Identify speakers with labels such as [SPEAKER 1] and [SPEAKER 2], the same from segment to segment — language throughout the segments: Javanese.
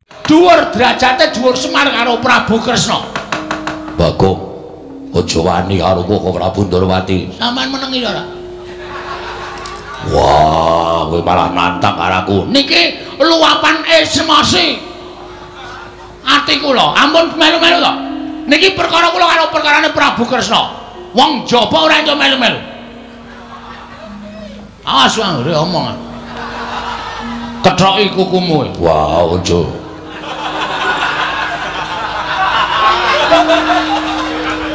[SPEAKER 1] Dhuwur derajate dhuwur Semar karo Prabu Kresna.
[SPEAKER 2] Bagong, aja wani karo kok Prabu Ndorowati.
[SPEAKER 1] Sampeyan menengi ora?
[SPEAKER 2] Wah, kowe malah nantang karaku.
[SPEAKER 1] Niki luapan emosi. Ati kula, ampun melu-melu to. Niki perkara kula karo perkarane Prabu Kresna. Wong jaba ora iso melu-melu. Awas wae omong. Kethoki kukumu.
[SPEAKER 2] Wah, aja.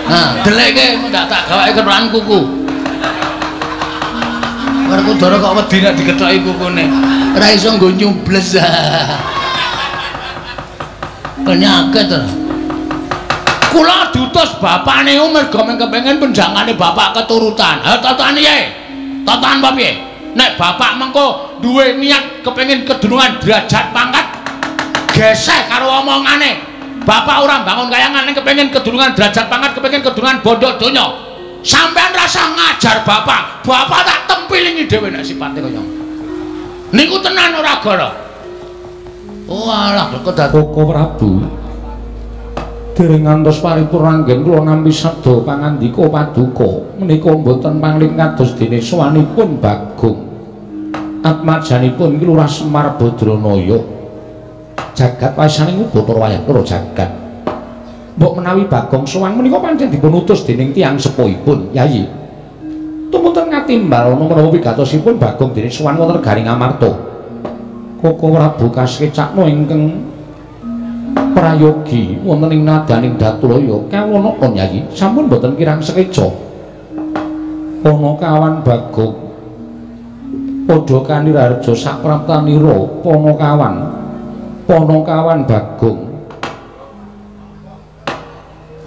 [SPEAKER 1] Nah, deleke ndak tak gawake kethokan kuku. Werkudara kok wedi nek dikethoki kukune. Ora iso nggo nyubles. Penyakit to. Kula diutus bapakne merga kepengin penjangane bapak keturutan. Ha totane ye. Totan apa piye? Nek bapak mengko duwe niat kepengin kedunungan derajat pangkat geseh karo omongane. Bapak ora bangun kayangan ning kepengin kedunungan derajat pangkat, kepengin kedunungan bondo donya. Sampeyan rasa ngajar bapak, bapak tak tempilingi dhewe nek sipate kaya. Niku tenan ora gara. Oh alah kedat
[SPEAKER 3] Koko Prabu. Dereng ngantos paripurna anggen kula nampi seda pangandika paduka menika mboten pangling kados dene sowanipun Bagong. Atmajanipun iki Lurah Semar Badranaya. Jagat wasaning Bathara Wayang karo jagat. Mbok menawi Bagong sowan menika pancen dipun utus dening tiyang sepuhipun, Yayi. Tumuntun ngatimbal menawa wigatosipun Bagong dene sowan wonten Garing Amarta. Koko Prabu kasekecakna ingkang prayogi wonten ing nadaning Datulaya kawonokon Yayi sampun boten kirang sekeca. Ana kawan Bagong padha kanirarja sapraptanira Panakawan Bagong.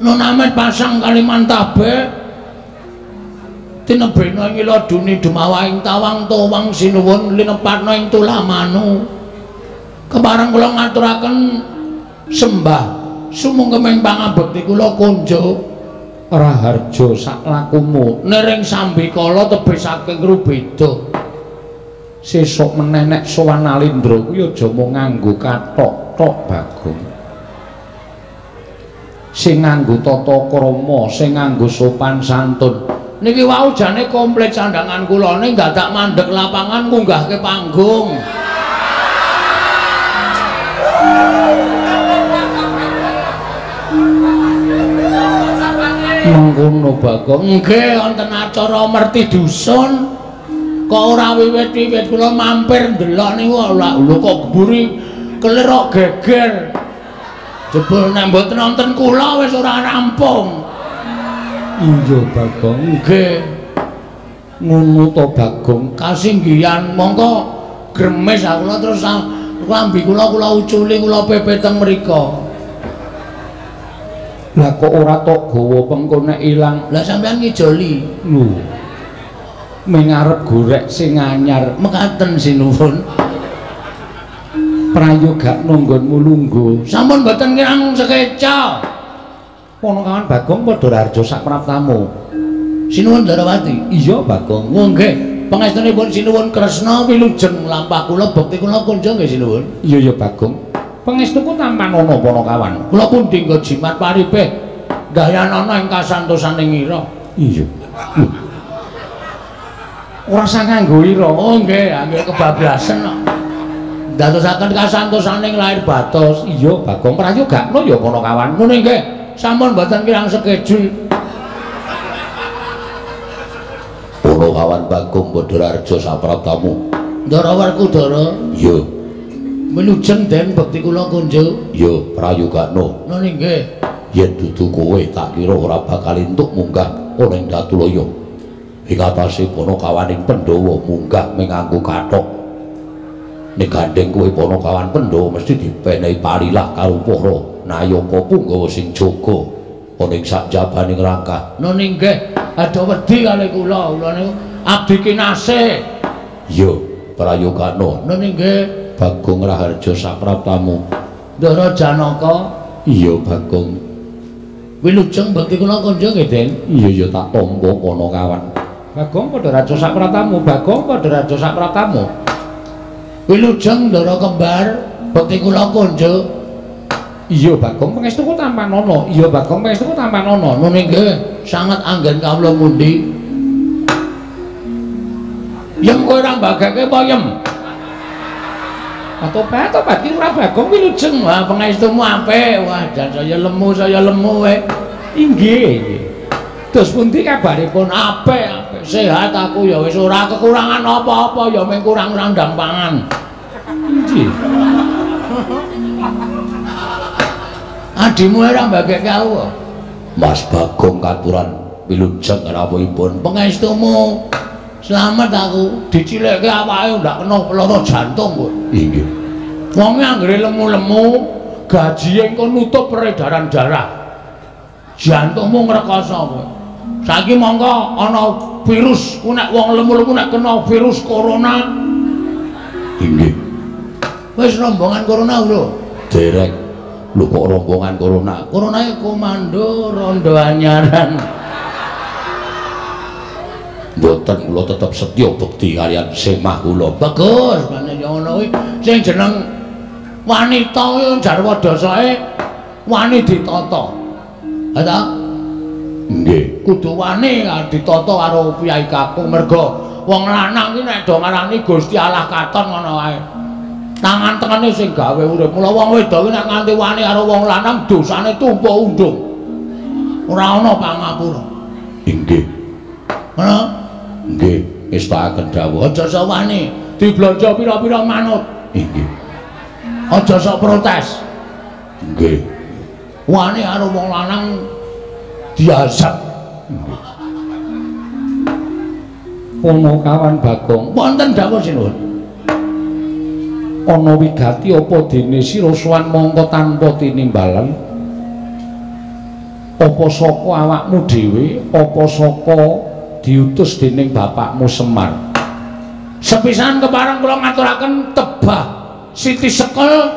[SPEAKER 1] Nonamet pasang Kalimantabe tinebena ngiloduni dumawahing tawang towang sinuwun linepatna ing tulamanu. Kepareng kula ngaturaken sembah sumungkeming pangabekti kula kunjuk
[SPEAKER 3] Raharja saklakumu
[SPEAKER 1] nering sambikala tebih saking rubeda.
[SPEAKER 3] Sesuk meneh nek sowan Alindra kuwi aja mung nganggo kathok-tok Bagong. Sing nganggo tata krama, sing nganggo sopan santun.
[SPEAKER 1] Niki wau jane komplit sandangan kula ning dadak mandeg lapangan ngunggahke panggung.
[SPEAKER 3] Mengkono Bagong.
[SPEAKER 1] Nggih wonten acara merti dusun. Kok ora wiwit-wiwit kula mampir ndelok niku lho kok geburi kelir kok geger. Jebul nek mboten wonten kula wis ora rampung.
[SPEAKER 3] Iya Bagong.
[SPEAKER 1] Nggih.
[SPEAKER 3] Ngono to Bagong.
[SPEAKER 1] Kasinggihan mongko gremes kula terus lambi kula uculi kula pepet teng mriku.
[SPEAKER 3] Lah kok ora tok gawa pengko nek ilang.
[SPEAKER 1] Lah sampean ngijoli.
[SPEAKER 3] Lho. Mengarep gorek sing anyar
[SPEAKER 1] mekaten sinuwun.
[SPEAKER 3] Prayoga nunggonmu lungguh.
[SPEAKER 1] Sampun mboten kirang sekeca.
[SPEAKER 3] Panakawan Bagong padha rarja sapraptamu.
[SPEAKER 1] Sinuwun Darawati.
[SPEAKER 3] Iya Bagong.
[SPEAKER 1] Oh nggih, pangestunipun sinuwun Kresna wilujeng lampah kula bekti kula kunjung nggih sinuwun.
[SPEAKER 3] Iya ya Bagong. Pangestuku tampan ana Panakawan.
[SPEAKER 1] Kula pun dinggo jimat paribeh gayanana ing kasantosaning ira.
[SPEAKER 3] Iya. Ora sang nganggo ira.
[SPEAKER 1] Oh nggih, nggih kebablasen kok. Dadosaken kasantosaning lair batos.
[SPEAKER 3] Iya Bagong prayogakno ya Panakawan.
[SPEAKER 1] Ngene nggih, sampun mboten kirang sekejul.
[SPEAKER 2] Panakawan Bagong padha rarja sapraptamu.
[SPEAKER 1] Ndara Werkudara.
[SPEAKER 2] Iya.
[SPEAKER 1] Wilujeng den bekti kula kunjuk.
[SPEAKER 2] Iya, prayogakno.
[SPEAKER 1] Ngene nggih.
[SPEAKER 2] Yen dudu kowe tak kira ora bakal entuk munggah ana ing Datulaya. Ing atase Panakawaning Pandhawa munggah menganggo kathok. Nek gandeng kowe Panakawan Pandhawa mesti dipenehi parilah karo para nayaka Punggawa sing jaga ana ing sakjabaning rangkah.
[SPEAKER 1] Nggih nggih, ada wedi kalih kula niku abdi kinasih.
[SPEAKER 2] Iya, prayogakno.
[SPEAKER 1] Nggih.
[SPEAKER 2] Bagong Raharja sapraptamu.
[SPEAKER 1] Ndara Janaka.
[SPEAKER 2] Iya Bagong.
[SPEAKER 1] Wilujeng bekti kula kunjung nggih, Den.
[SPEAKER 2] Iya ya tak tampa Panakawan.
[SPEAKER 3] Bagong padha raja sapratamu, Bagong padha raja sapratamu.
[SPEAKER 1] Wilujeng Ndara Kembar, bekti kula kunjuk.
[SPEAKER 3] Iya Bagong pangestuku tampan ana. Iya Bagong pangestuku tampan ana.
[SPEAKER 1] Nun nggih sanget anggen kawula pundi? Yem kowe ora mbagake apa yem?
[SPEAKER 3] Tobat iki ora Bagong kuwi lujeng.
[SPEAKER 1] Wah pangestumu apik. Wah jan saya lemu wae.
[SPEAKER 3] Inggih. Terus pundi kabaripun?
[SPEAKER 1] Apik. Sehat aku ya wis ora kekurangan apa-apa ya mung kurang-kurang ndang pangan.
[SPEAKER 3] Inggih.
[SPEAKER 1] Adimu ora mbageke aku.
[SPEAKER 2] Mas Bagong katuran wilujeng rawuhipun.
[SPEAKER 1] Pangestumu. Selamat aku dicilekke awake ndak kena lara jantung kok.
[SPEAKER 2] Inggih.
[SPEAKER 1] Wong anggere lemu-lemu gajihe engko nutup peredaran darah. Jantungmu ngrekoso kowe. Saiki mongko ana virus, ku nek wong lemu-lemu nek kena virus corona.
[SPEAKER 2] Inggih.
[SPEAKER 1] Wis rombongan corona lho.
[SPEAKER 2] Derek lho kok rombongan corona.
[SPEAKER 1] Coronae komando rondo anyaran.
[SPEAKER 2] Mboten kula tetep setya bekti kaliyan semah kula.
[SPEAKER 1] Bagus, panen yo ngono kuwi. Sing jeneng wanita yo jarwa dasake wani ditata. Ha ta?
[SPEAKER 2] Nggih.
[SPEAKER 1] Kudu wani ditata karo piyai kakung merga wong lanang iki nek do ngarani Gusti Allah katon ngono wae. Tangan tengene sing gawe urip. Mula wong wedok nek nganti wani karo wong lanang dosane tumpuk undung. Ora ana pangapura.
[SPEAKER 2] Inggih.
[SPEAKER 1] Ngono?
[SPEAKER 2] Nggih, istakaken dawuh.
[SPEAKER 1] Aja sok wani, diblanja pira-pira manut.
[SPEAKER 2] Inggih.
[SPEAKER 1] Aja sok protes.
[SPEAKER 2] Nggih.
[SPEAKER 1] Wani karo wong lanang diazab.
[SPEAKER 3] Ana kawan Bagong,
[SPEAKER 1] Wonten dawuh sinuwun.
[SPEAKER 3] ana wigati apa dene sira sowan mangka tanpa tinimbalan? Apa saka awakmu dhewe, apa saka diutus dening bapakmu Semar?
[SPEAKER 1] Sepisan kepareng kula ngaturaken tebah Siti Sekel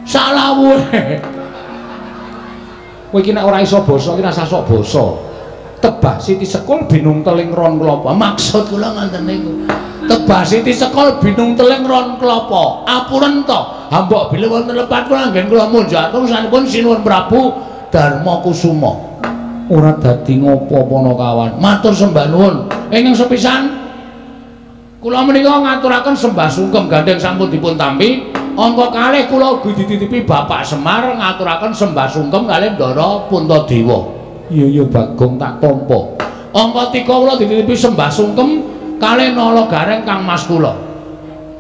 [SPEAKER 1] salawuhe.
[SPEAKER 3] Kowe iki nek ora iso basa iki rasa sok basa. Tebah Siti Sekul binung teling ron klapa.
[SPEAKER 1] Maksud kula ngoten niku. Tebah Siti Sekul binung teling ron klapa. Apuren to. Hambok bilih wonten lepat kula anggen kula munjaken sampun sinuwun Prabu Darma Kusuma.
[SPEAKER 3] Ora dadi ngopo Panakawan.
[SPEAKER 1] Matur sembah nuwun. Ingkang sepisan kula menika ngaturaken sembah sungkem gandeng sampun dipun tampi. Angka kalih kula ugi dititipi Bapak Semar ngaturaken sembah sungkem kalih Ndara Puntadewa.
[SPEAKER 3] Iya Bagong tak tampa.
[SPEAKER 1] Angka 3 kula dititipi sembah sungkem kalih Nala Gareng Kang Mas kula.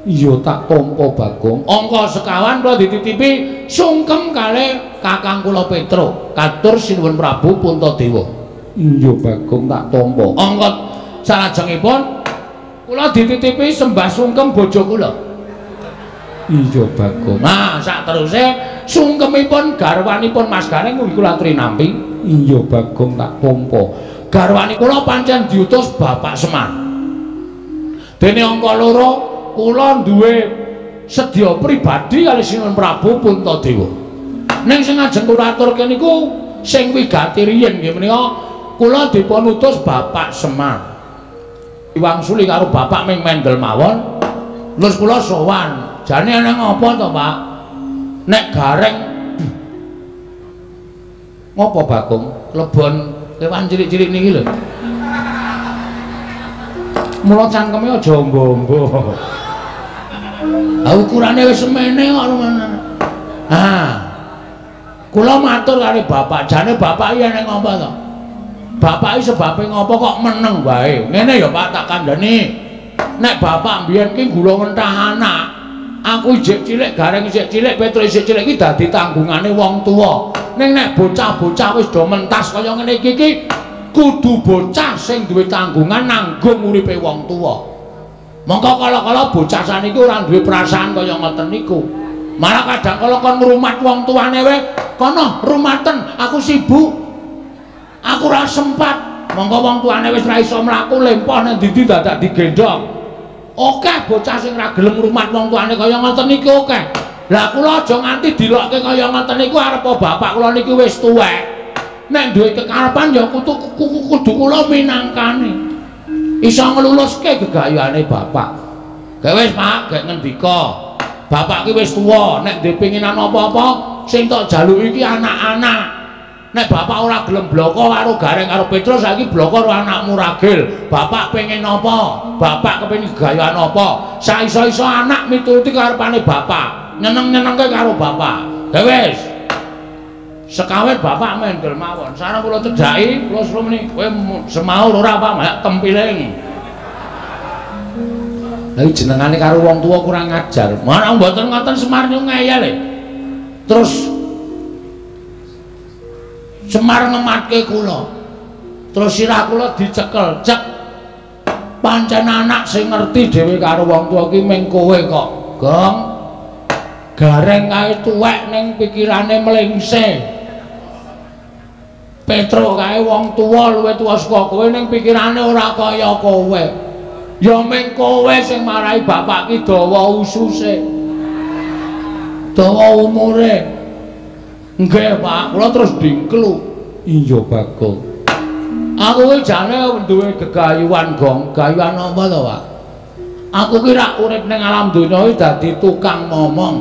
[SPEAKER 3] Iya tak tampa Bagong.
[SPEAKER 1] Angka sekawan kula dititipi sungkem kalih Kakang kula Petro. Katur sinuwun Prabu Puntadewa.
[SPEAKER 3] Iya Bagong tak tampa.
[SPEAKER 1] Angka salajengipun kula dititipi sembah sungkem bojo kula.
[SPEAKER 3] Iya Bagong.
[SPEAKER 1] Nah, sak teruse sungkemipun garwanipun Mas Gareng ugi kula aturi nampi.
[SPEAKER 3] Iya Bagong tak tampa.
[SPEAKER 1] Garwani kula pancen diutus Bapak Semar. Dene angka 2 kula duwe sedya pribadi kali sinuwun Prabu Puntadewa. Ning sing ajeng kula aturke niku sing wigati riyin nggih menika kula dipun utus Bapak Semar. Diwangsuli karo Bapak Ming Mendel mawon. Terus kula sowan. Jane ana ngapa to, Pak? Nek Gareng ngopo Bagong? Klebon kewan cilik-cilik niki lho.
[SPEAKER 3] Mula cangkeme aja ombo-ombo.
[SPEAKER 1] Ha ukurane wis semene kok ngono. Ha. Kula matur karo Bapak, jane Bapak iki nek ngopo to? Bapak iki sebabe ngopo kok meneng wae. Ngene ya Pak tak kandhani. Nek Bapak mbiyen ki gula ngentah anak. Aku isih cilik, Gareng isih cilik, Petro isih cilik iki dadi tanggungane wong tuwa. Ning nek bocah-bocah wis do mentas kaya ngene iki kudu bocah sing duwe tanggungan nanggung uripe wong tuwa. Mongko kala-kala bocah saniki ora duwe perasaan kaya ngoten niku. Malah kadang kala kon ngrumat wong tuane wae, kono rumaten, aku sibuk. Aku ora sempat. Mongko wong tuane wis ora iso mlaku lempah nang ndi dadak digendong. Akeh bocah sing ra gelem ngrumat wong tuane kaya ngoten niki akeh. Lah kula aja nganti dilokke kaya ngoten niku arep bapak kula niki wis tuwek. Nek duwe kekarepan ya kudu kula minangkani. Iso ngluluske gegayane bapak. Gek wis Pak, gek ngendika. Bapak ki wis tuwa, nek duwe penginan apa-apa sing tok jaluk iki anak-anak. Nek bapak ora gelem bloko karo Gareng karo Petrus, saiki bloko karo anakmu Ragil. Bapak pengen apa? Bapak kepengin gayaan apa? Saiso-iso anak mituruti karepane bapak, nyeneng-nyenengke karo bapak. Ya wis. Sekawit bapak mendel mawon. Sareng kula cedhaki, kula suruh meni, kowe semaur ora apa, mak tempiling. Lah jenengane karo wong tuwa kurang ajar. Mana mboten ngoten Semar niku ngeyel. Terus Semar ngematke kula. Terus sirah kula dicekel, cek. Pancen anak sing ngerti dhewe karo wong tuwa ki mung kowe kok. Gong. Gareng kae tuwek ning pikirane mlengse. Petro kae wong tuwa luwih tuwa saka kowe ning pikirane ora kaya kowe. Ya mung kowe sing marai bapak ki dawa ususe. Dawa umure. Nggih, Pak, kula terus dingklu.
[SPEAKER 3] Iya, Bagong.
[SPEAKER 1] Aku ki jane duwe gegayuhan, Gong. Gayuhan apa to, Pak? Aku ki rak urip ning alam donya iki dadi tukang ngomong.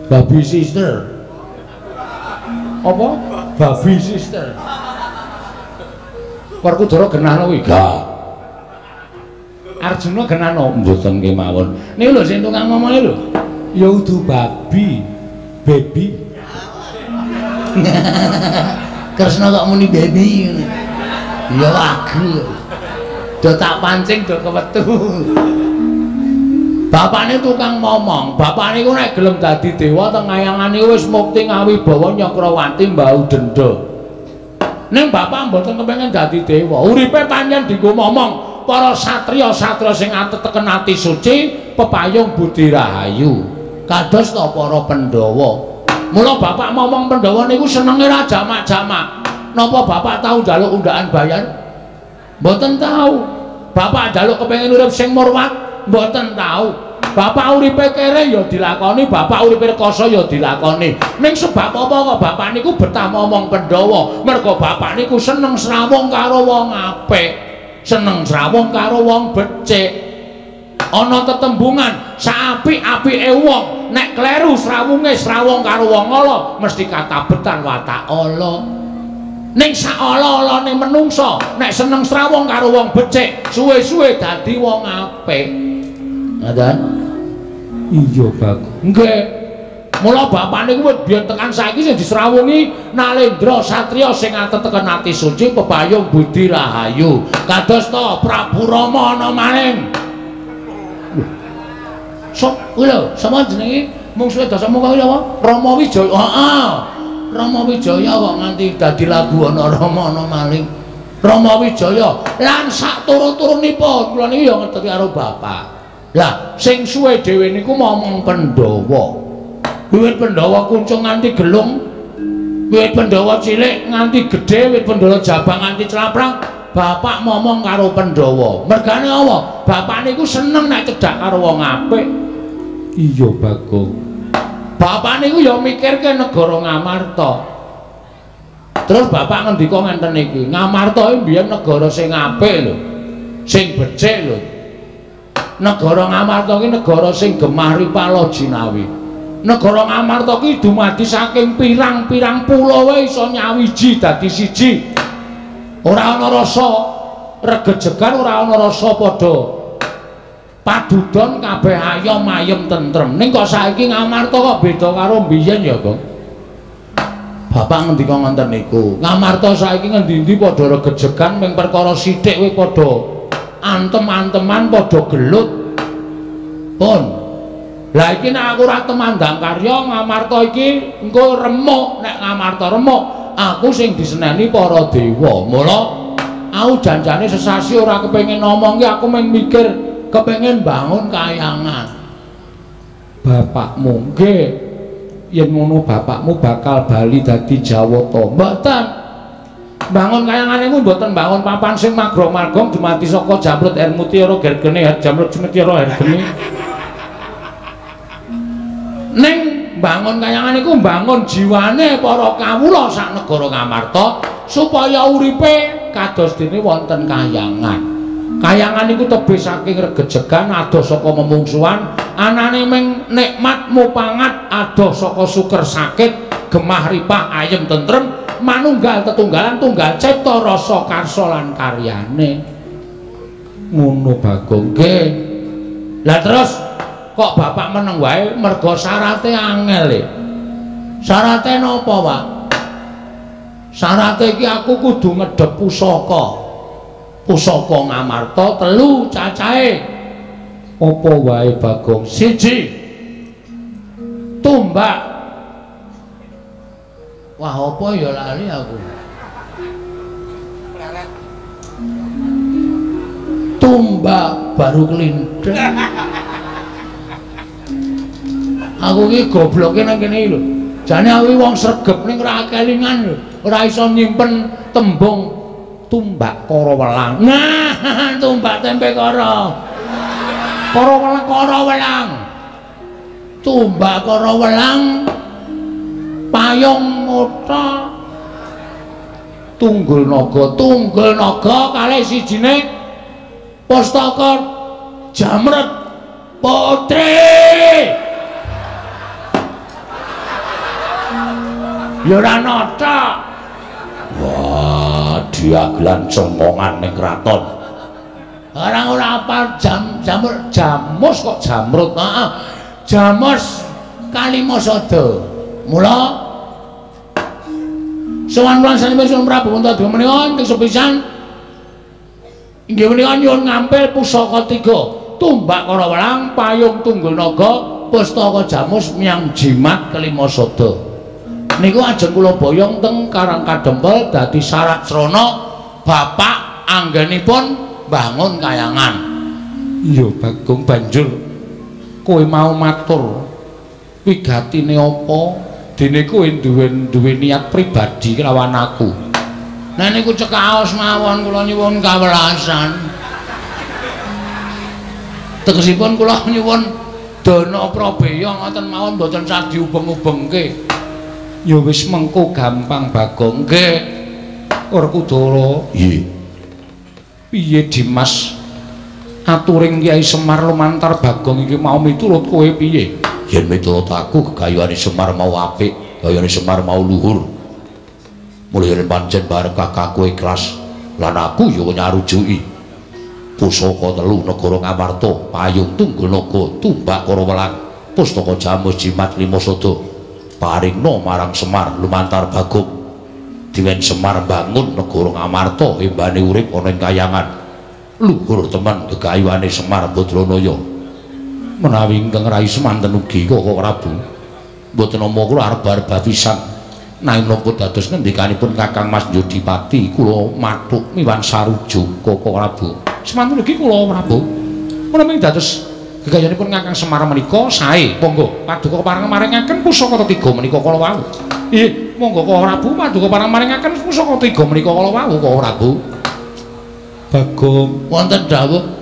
[SPEAKER 1] Babi sister. Apa? Babi sister. Werkudara genahno kuwi. Gak. Arjuna genahno mboten kemawon. Niku lho sing tukang ngomong lho.
[SPEAKER 3] Ya udu babi. Baby.
[SPEAKER 1] Kresna kok muni baby ngene. Ya lagu. Do tak pancing do kewetu. Bapakne tukang ngomong. Bapak niku nek gelem dadi dewa teng ayangane wis mukti ngawibawa Nyakrawati mbau denda. Ning bapak mboten kepengin dadi dewa. Uripe pancen dienggo ngomong para satriya-satriya sing ateten ati suci, pepayung budi rahayu. Kados ta para Pandhawa. Mula bapak ngomong Pandhawa niku senenge ra jamak-jamak. Napa bapak tahu njaluk undaan bayar? Mboten tahu. Bapak njaluk kepengin urip sing murwat? Mboten tahu. Bapak uripe kere ya dilakoni, bapak uripe rekoso ya dilakoni. Ning sebab apa kok bapak niku betah ngomong Pandhawa? Mergo bapak niku seneng srawung karo wong apik, seneng srawung karo wong becik. Ana tetembungan saapik-apike wong nek kleru srawunge srawung karo wong ala mesti katabetan watak ala. Ning sak ala-alane menungsa nek seneng srawung karo wong becik suwe-suwe dadi wong apik. Ngoten?
[SPEAKER 3] Iya, Bagong.
[SPEAKER 1] Nggih. Mula bapak niku biyen tekan saiki sing disrawungi Nalendra satriya sing ateten ati suci pepayung budi rahayu. Kados ta Prabu Rama ana maning. Sok kuwi lho, sapa jenenge mungsuhe Dasamuka kuwi apa? Rama Wijaya. Heeh. Rama Wijaya kok nganti dadi lagu ana Rama ana maling. Rama Wijaya lan sak turu-turunipun kula niki ya ngerti karo bapak. Lah, sing suwe dhewe niku momong Pandhawa. Wiwit Pandhawa kuncung nganti gelung. Wiwit Pandhawa cilik nganti gedhe, wiwit Pandhawa jabang nganti celaprang. Bapak ngomong karo Pandhawa. Mergane apa? Bapak niku seneng nek cedhak karo wong apik.
[SPEAKER 3] Iya, Bagong.
[SPEAKER 1] Bapak niku ya mikirke negara Ngamarta. Terus bapak ngendika ngenten iki, Ngamarta iki mbiyen negara sing apik lho. Sing becik lho. Negara Ngamarta iki negara sing gemah ripala jinawi. Negara Ngamarta iki dumadi saking pirang-pirang pulau wae iso nyawiji dadi siji. Ora ana rasa regejegan, ora ana rasa padha padudon kabeh ayom ayem tentrem. Ning kok saiki Ngamarta kok beda karo mbiyen ya, Gong. Bapak ngendika ngoten niku. Ngamarta saiki ngendi-endi padha regejegan ming perkara sithik kowe padha antem-anteman padha gelut. Pun. Lah iki nek aku ora temandang karya Ngamarta iki engko remuk, nek Ngamarta remuk aku sing diseneni para dewa. Mula aku janjane sesasi ora kepengin ngomong ki, aku mung mikir kepengin bangun kayangan.
[SPEAKER 3] Bapakmu nggih yen ngono bapakmu bakal bali dadi Jawata.
[SPEAKER 1] Mboten. Bangun kayangan niku mboten bangun papan sing magrong-magrong dumati saka Jamrut Air Mutiara gergene Jamrut Mutiara Hergene. Ning bangun kayangan niku bangun jiwane para kawula sak negara Ngamarta supaya uripe kados dene wonten kayangan.
[SPEAKER 3] Kayangan iku tebih saking regejegan adoh saka memungsuhan, anane ming nikmat mupangat adoh saka suker sakit, gemah ripah ayem tentrem, manunggal tetunggalan tunggal cipta rasa karsa lan karyane. Ngono Bagong. Nggih. Lah terus kok bapak meneng wae mergo syarate angel e. Syarate napa, Pak? Syarate iki aku kudu ngedhep pusaka. Pusaka Ngamarta 3 cacahe. Apa wae Bagong? 1 tumbak. Wah, apa ya lali aku. Tumbak baru kelindeng. Aku iki gobloke nang kene lho. Jane aku wong sregep ning ora kelingan lho. Ora iso nyimpen tembung tumbak kara welang. Nah, tumbak tempe kara. Kara welang, kara welang. Tumbak kara welang. Payung mota. Tunggul naga kalih sijine Pustaka Jamret Putri. Ya ora nata.
[SPEAKER 2] Wah, diagelan cemongan ning kraton.
[SPEAKER 3] Orang ora apal jamus kok Jamrut. Heeh. Jamus Kalimasada. Mula sowan-sowan sanipun Prabu Untaduma menika ing sepisan inggih menika nyuwun ngampil pusaka 3, tumbak kara welang, payung tunggul naga, pustaka jamus miyang jimat Kalimasada. Niku ajeng kula boyong teng Karang Kadempel dadi syarat srana bapak anggenipun bangun kayangan. Iya Bagong, banjur kowe mau matur wigatine apa? Dene kowe duwe niat pribadi kelawan aku. Nah niku cekaos mawon kula nyuwun kawelasan. Tegesipun kula nyuwun dana prabeya ngoten mawon mboten sadi ubeng-ubengke. Ya wis mengko gampang Bagong. Nggih. Werkudara.
[SPEAKER 2] Nggih.
[SPEAKER 3] Piye Dimas? Aturing Kyai Semar lumantar Bagong iki mau miturut kowe piye?
[SPEAKER 2] Yen miturut aku gegayuhane Semar mau apik, gayane Semar mau luhur. Mulane pancen bareng kakangku ikhlas lan aku ya nyarujuki. Pusaka 3 negara Ngamarta, payung tunggul naga, tumbak kara welang, pustaka jamus jimat Kalimasada. Paringna marang Semar lumantar Bagong. Diwen Semar bangun negara Ngamarta embane urip ana ing kayangan. Luhur temen gegayuhane Semar Badranaya. Menawi ingkang rai semanten ugi Koko Prabu mboten nampa kula arep-arep pisan nanging menapa dados ngendikanipun Kakang Mas Yodipati kula mathuk miwan sarujuk Koko Prabu semanten ugi kula Prabu menawi dados gegayanipun Kakang Semar menika sae monggo paduka pareng maringaken pusaka 3 menika kala wau. Nggih monggo Koko Prabu paduka pareng maringaken pusaka 3 menika kala wau Koko Prabu. Bagong wonten dawuh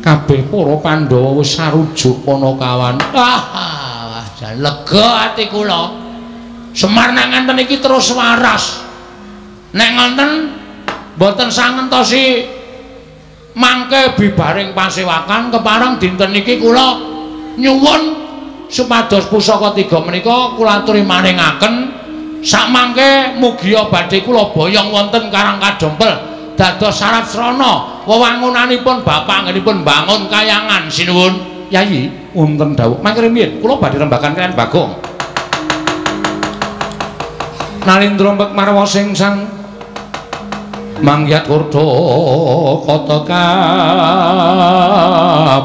[SPEAKER 2] kabeh para Pandhawa wis sarujuk Panakawan. Wah, jan lega ati kula. Semar nek ngenten iki terus waras. Nek ngoten mboten sangentosi mangke bibaring pasewakan kepareng dinten iki kula nyuwun supados pusaka 3 menika kula aturi maringaken sakmangke mugia badhe kula boyong wonten Karang Kadempel dados syarat srana wewangunanipun bapak anggenipun bangun kayangan sinuwun. Yayi wonten dawuh mangke riyin kula badhe rembakan kaliyan Bagong. Nalindra mbek marwa sing sang mangyat urda kata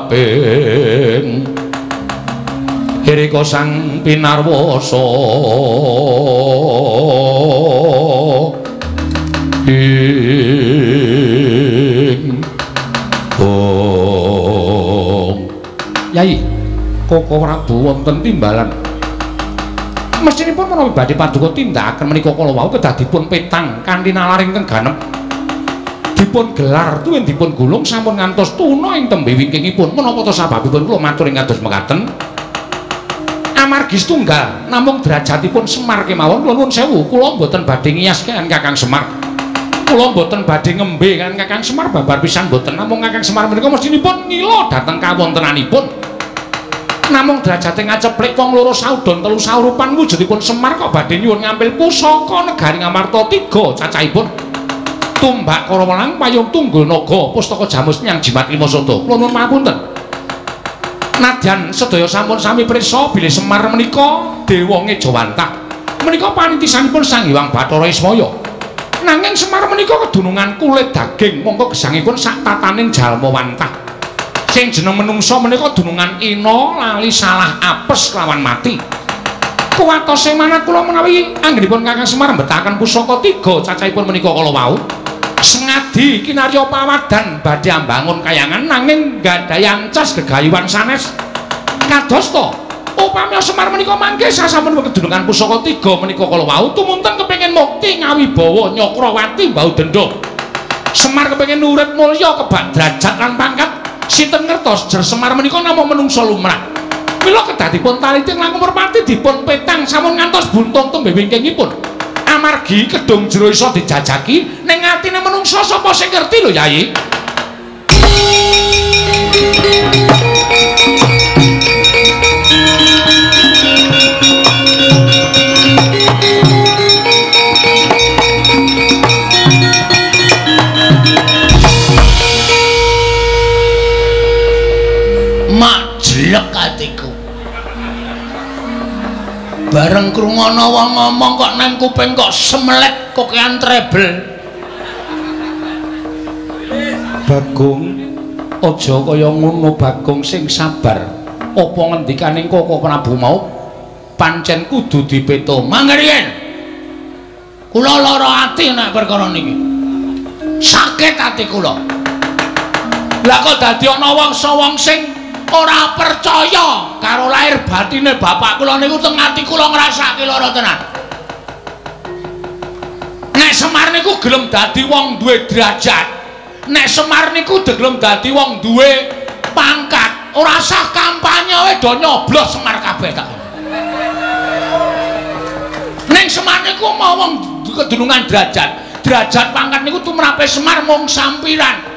[SPEAKER 2] kaping hirika sang pinarwasa Yai, Koko Prabu wonten timbalan. Mesinipun menawi badhe paduka tindakaken menika kala wau kedadipun petang kanthi nalaring teng ganep. Dipun gelar tuwin dipun gulung sampun ngantos tuna ing tembe wingkingipun. Menapa to sababipun kula matur ing kados mekaten? Amargi setunggal namung derajatipun Semar kemawon kula nuwun sewu kula mboten badhe ngiyas kaliyan Kakang Semar.
[SPEAKER 3] Kula mboten badhe ngembe kan Kakang Semar babar pisan mboten namung Kakang Semar menika mestinipun ngila dhateng kawontenanipun. Namung derajate ngaceplik wong loro saudon telu saurupan wujudipun Semar kok badhe nyuwun ngambil pusaka negari Ngamarta 3 cacahipun. Tumbak Karawelang payung tunggul naga pustaka jamus nyang jimat lima soto. Kula nuwun pamunten. Nadyan sedaya sampun sami prisa bilih Semar menika dewa Ngejawantah. Menika panitisanipun Sang Hyang Bathara Ismaya. Nanging Semar menika kedunungan kulit daging mongko gesangipun sak tataning jalma wantah. Sing jeneng menungsa menika dunungan ina lali salah apes lawan mati. Kuwatose manat kula menawi anggenipun Kakang Semar mbetahaken pusaka 3 cacahipun menika kala wau. Sengadi kinarya pawadan badhe ambangun kayangan nanging gadhahi ancas gegayuhan sanes. Kadosta upami Semar menika mangke sasampun kedunungan pusaka 3 menika kala wau tumunten kepengin mukti ngawibawa Nyakrawati Mbau Dendha. Semar kepengin urip mulya kebak derajat lan pangkat. Sinten ngertos jer Semar menika namung menungsa lumrah. Mila kedadipun taliting langkung merpati dipun petang sampun ngantos buntung tembe wingkingipun. Amargi kedung jero iso dijajaki ning atine menungsa sapa sing ngerti lho Yayi.
[SPEAKER 1] Mak jelek atiku. Bareng krungono wong ngomong kok nang kuping kok semlek kokean treble.
[SPEAKER 3] Bagong aja kaya ngono Bagong sing sabar. Apa ngendikaning Koko Prabu mau pancen kudu dipeto.
[SPEAKER 1] Mangke riyen kula lara ati nek perkara niki. Sakit ati kula. Lah kok dadi ana wong sing ora percaya karo lahir batine bapak kula niku teng ati kula ngrasake lara tenan. Nek Semar niku gelem dadi wong duwe derajat, nek Semar niku gelem dadi wong duwe pangkat, ora sah kampanye wae do nyoblos Semar kabeh tak. Nek Semar niku mau wong kedunungan derajat pangkat niku tumrape Semar mung sampiran.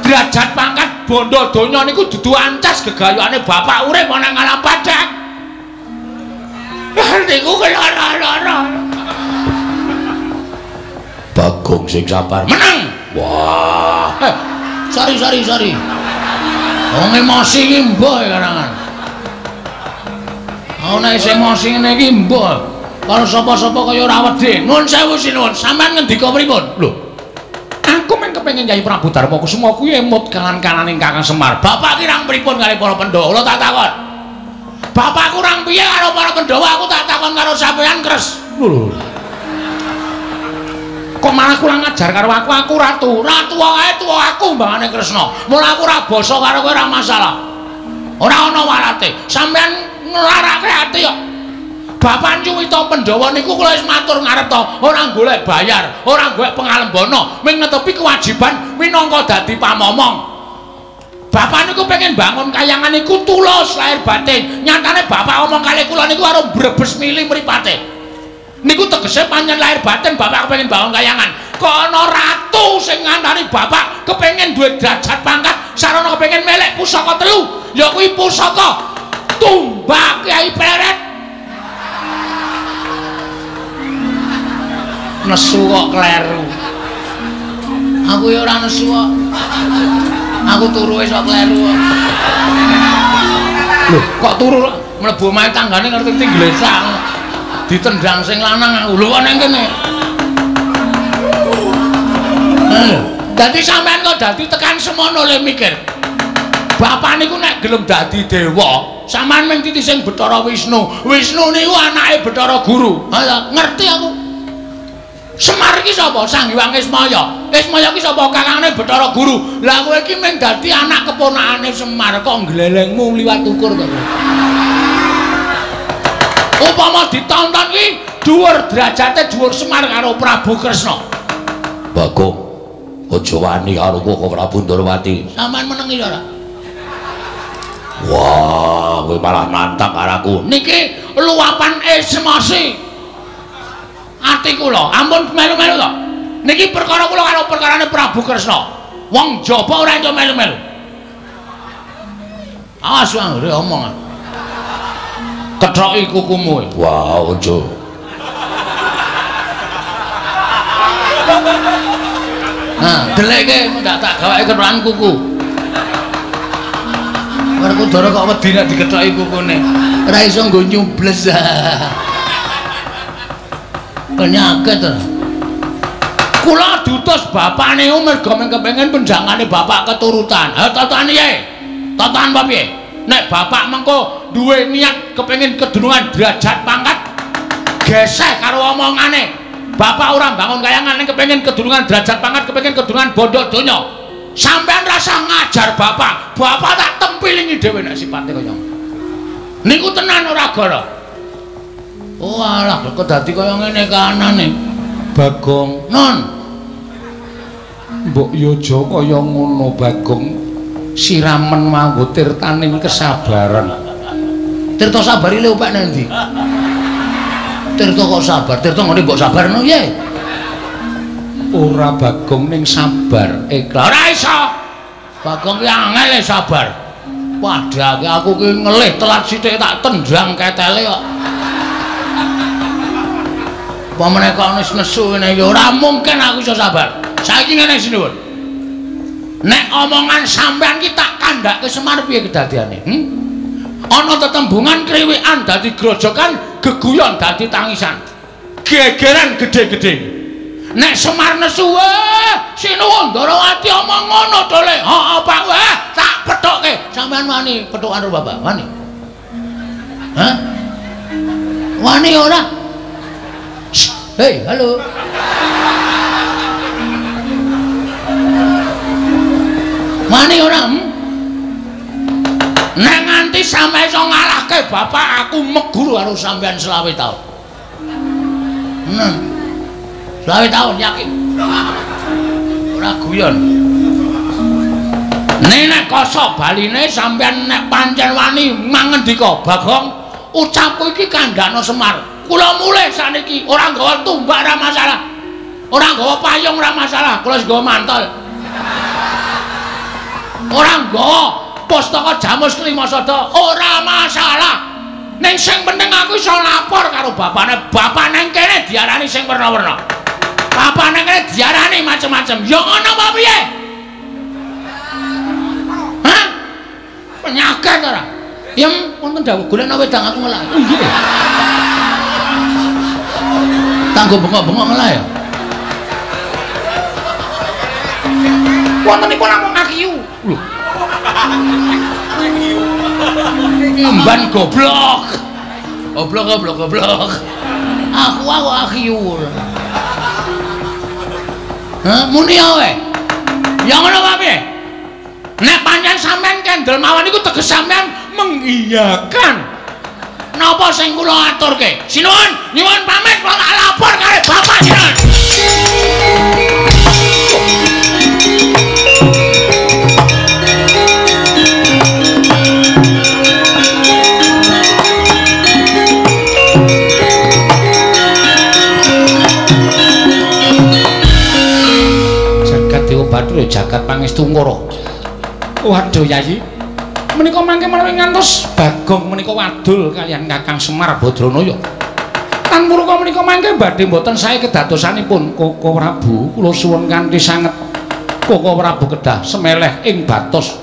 [SPEAKER 1] Derajat pangkat bondo donya niku dudu ancas gegayane bapak urip ana ngalam padang. Niku kelara-lara.
[SPEAKER 2] Bagong sing sabar.
[SPEAKER 1] Menang.
[SPEAKER 2] Wah.
[SPEAKER 1] Sorry. Wong emosi iki mbah karangan. Ana sing emosi ngene iki mbah. Karo sapa-sapa kaya ora wedi. Nuwun sewu sinuwun, sampean ngendika pripun? Lho. Aku men kepengin Kyai Prabu Darma Kusuma kuwi emut kalan-kalaning Kakang Semar. Bapak kirang pripun kali para Pandhawa? Kula tak takon. Bapak kurang piye karo para Pandhawa? Aku tak takon karo sampean kres.
[SPEAKER 3] Lho. Kok malah kurang ajar karo aku ratu.
[SPEAKER 1] Ratu wae tuwa aku mbangane Kresna. Mula aku ora basa karo kowe ora masalah. Ora ana walate. Sampean nglarake ati kok. Bapak Cuwita Pandhawa niku kula wis matur ngarep to, ora golek bayar, ora golek pangalembana, ming netepi kewajiban minangka dadi pamomong. Bapak niku pengen bangun kayangan niku tulus lahir batin. Nyatane bapak omong kali kula niku karo Brebes mili mripate. Niku tegese pancen lahir batin bapak kepengin bangun kayangan. Kok ana ratu sing ngandani bapak kepengin duwe derajat pangkat, sarana kepengin melek pusaka 3, ya kuwi pusaka Tumbak Kyai Pleret. Nesu kok kleru. Aku ya ora nesu kok. Aku turu wis kok kleru kok. Lho, kok turu mlebu omahe tanggane ngerti glesang. Ditendang sing lanang aku. Lho kok ning kene. Dadi sampean kok dadi tekan semono le mikir. Bapak niku nek gelem dadi dewa, sampean mung titi sing Bathara Wisnu. Wisnu niku anake Bathara Guru. Ha ngerti aku. Semar iki sapa? Sang Hyang Ismaya. Ismaya iki sapa? Kakange Bathara Guru. Lah kowe iki mung dadi anak keponakane Semar kok glelengmu liwat ukur to. Upama ditonton iki dhuwur derajate dhuwur Semar karo Prabu Kresna.
[SPEAKER 2] Bagong, aja wani karo Koko Prabu Ndorowati.
[SPEAKER 1] Sampeyan menengi ora?
[SPEAKER 2] Wah, kowe malah nantang karo aku.
[SPEAKER 1] Niki luapan emosi. Ati kula, ampun melu-melu to. Niki perkara kula karo perkarane Prabu Kresna. Wong jaba ora entuk melu-melu. Awas anggere omong. Kethoki kukumu.
[SPEAKER 2] Wah, ojo.
[SPEAKER 1] Nah, deleke ndak tak gawake kethokan kuku. Werkudara kok wedi nek dikethoki kukune. Ora iso nggo nyubles. Penyakit. Kula diutus bapakne merga kepengin penjangane bapak keturutan. Ha tatane ye. Tatan apa piye? Nek bapak mengko duwe niat kepengin kedunungan derajat pangkat geseh karo omongane. Bapak ora bangun kayangan ning kepengin kedunungan derajat pangkat, kepengin kedunungan bondo donya. Sampeyan rasa ngajar bapak. Bapak tak tempilingi dhewe nek sipate kaya ngono. Niku tenan ora gara. Oh alah kok dadi kaya ngene kanane. Bagong, non.
[SPEAKER 3] Mbok yo aja kaya ngono, Bagong. Siramen manggo tirtaning kesabaran.
[SPEAKER 1] Tirta sabar iki opek nang ndi? Tirta kok sabar? Tirta ngene mbok sabarno ye.
[SPEAKER 3] Ora Bagong ning sabar, ikhlas.
[SPEAKER 1] Ora iso. Bagong ki angel sabar. Padahal aku ki ngelih telat sithik tak tendang ketele kok. Pamane kok nesu ngene ya ora mungkin aku iso sabar. Saiki ngene sinuwun. Nek omongan sampean ki tak kandhake Semar piye kedadiane? Ana tetembungan kriwikan dadi grojokan, geguyon dadi tangisan. Gegeran gedhe-gedhe. Nek Semar nesu sinuwun Ndarawati omong ngono dole. Heeh Pak tak pethokke. Sampean wani pethokan karo Bapak? Wani? Hah? Wani ora? Hei, halo. Wani ora? Nek nganti sampe iso ngalahke bapak aku meguru karo sampean 20 taun. 20 taun yakin. Ora guyon. Nek koso baline sampean nek pancen wani mangendika Bagong ucapku iki kandhane Semar. Kula mulih saniki ora nggawa tumbak ora masalah. Ora nggawa payung ora masalah, kula wis nggawa mantel. Ora nggawa pustaka Jamus Klimasada ora masalah. Ning sing penting aku iso lapor karo bapane. Bapak nang kene diarani sing werna-werna. Bapak nang kene diarani macem-macem. Ya ngono apa piye? Hah? Penyakit ora? Yem wonten dawuh golekno wedang aku ngelak. Nggih. Tanggo bengok-bengok ngelah ya. Wontenipun namung akiyu. Lho. Emban goblok. Goblok. Aku akiyu. Hah, muni ae. Ya ngono apa piye? Nek pancen sampean kendel mawon iku teges sampean mengiyakan. Napa sing kula aturke? Sinuwun, nyuwun pamit kula tak lapor karo bapak sinuwun. Jagat Dewa Bathara jagat pangestu ngara. Waduh Yayi. Menika mangke menawi ngantos Bagong menika wadul kaliyan Kakang Semar Badranaya. Tan purka menika mangke badhe mboten sae kedadosanipun Koko Prabu. Kula suwun kanthi sanget Koko Prabu kedah semeleh ing batos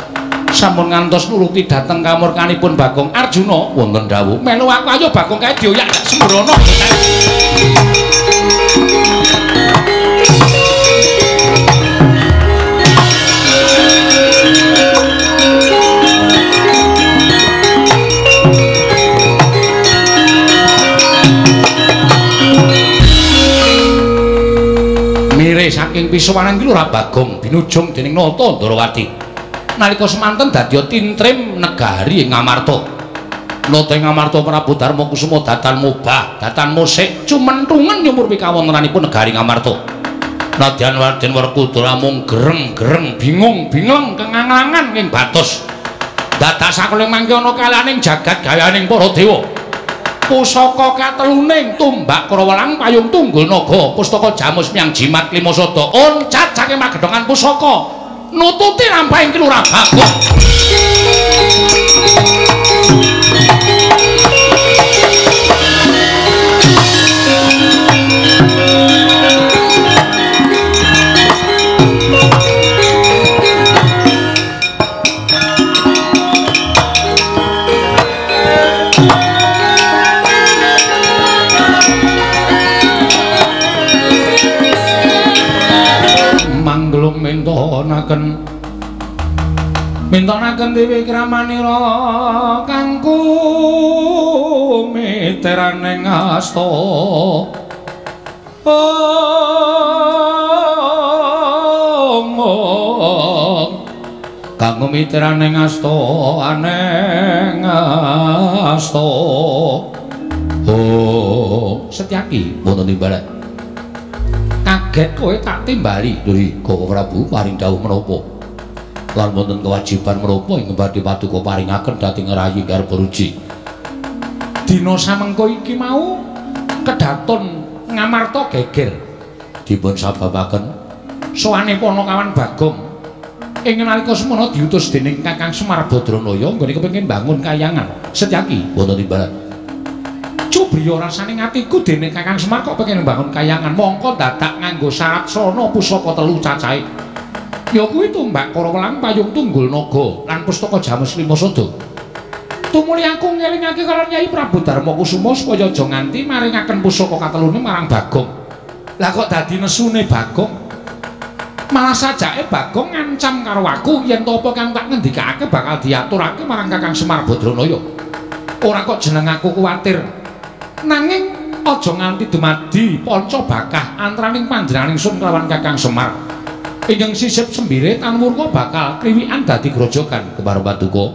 [SPEAKER 1] sampun ngantos nuruti dhateng kamurkanipun Bagong Arjuna wonten dawuh melu aku ayo Bagong kae dioyak sembrono. Saking pisuwanan iki lho Bagong binujung dening Nata Ndarawati. Nalika semanten dadi tintrim negari ing Ngamarta. Nata ing Ngamarta Prabu Darma Kusuma datan mubah, datan musik cumentungan nyumur pikawontenanipun negari Ngamarta. Nadyan Raden Werkudara mung gereng-gereng bingung-bingung kenganglangan ing batos. Dadak sakeling mangke ana kalaning jagat gayaning para dewa. pusaka kateluning tumbak Krawelang payung tunggul naga pustaka jamus miang jimat lima sada oncat saking magedhongan pusaka nututi lampahing Kilurah Bagong. Mintonaken Dewi Kramanira kang kumiteraning asta kang kumiteraning asta aneng asta Setyaki wonten timbalan kaget kowe tak timbali Duri Koko Prabu paring dawuh menapa lan wonten kewajiban menapa ing badhe paduka paringaken dhateng rayi garba ruji dina samengko iki mau kedaton ngamarta geger dipun sababaken sowane Panakawan Bagong ing nalika semana diutus dening Kakang Semar Badranaya nggone kepengin bangun kayangan Setyaki wonten timbalan Cubriya rasane ngatiku dene Kakang Semar kok pengen bangun kayangan mongko dadak nganggo syarat srana pusaka telu cacahe ya kuwi tumbak Krawelang payung tunggul naga lan pustaka jamus lima sada tumuli aku ngelingake karo Nyai Prabu Darmakusuma supaya aja nganti maringaken pusaka katelune marang Bagong lah kok dadi nesune Bagong malah sajake Bagong ngancam karo aku yen to apa kang tak ngendikake bakal diaturake marang Kakang Semar Badranaya ora kok jeneng aku kuwatir nanging aja nganti dumadi panca bakah antaraning panjenenganing sun kelawan Kakang Semar. Ingkang sisip sembire tan murka bakal kriwikan dadi grojogan keparo paduka.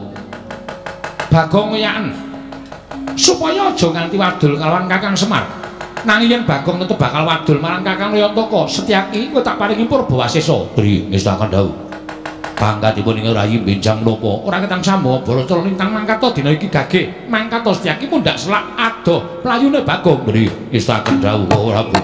[SPEAKER 1] Bagong ngoyaken supaya aja nganti wadul kelawan Kakang Semar. Nanging yen Bagong tetep bakal wadul marang Kakang Nayantaka, Setyaki kowe tak paringi Purbawasesa. Bri ngestaken dawuh. Pangkatipun ing rayi benjang menapa ora ketang sambo Balacara lintang mangkata dina iki gage mangkata Setyaki mundhak selak adoh playune Bagong. Bri ngestaken dawuh Prabu.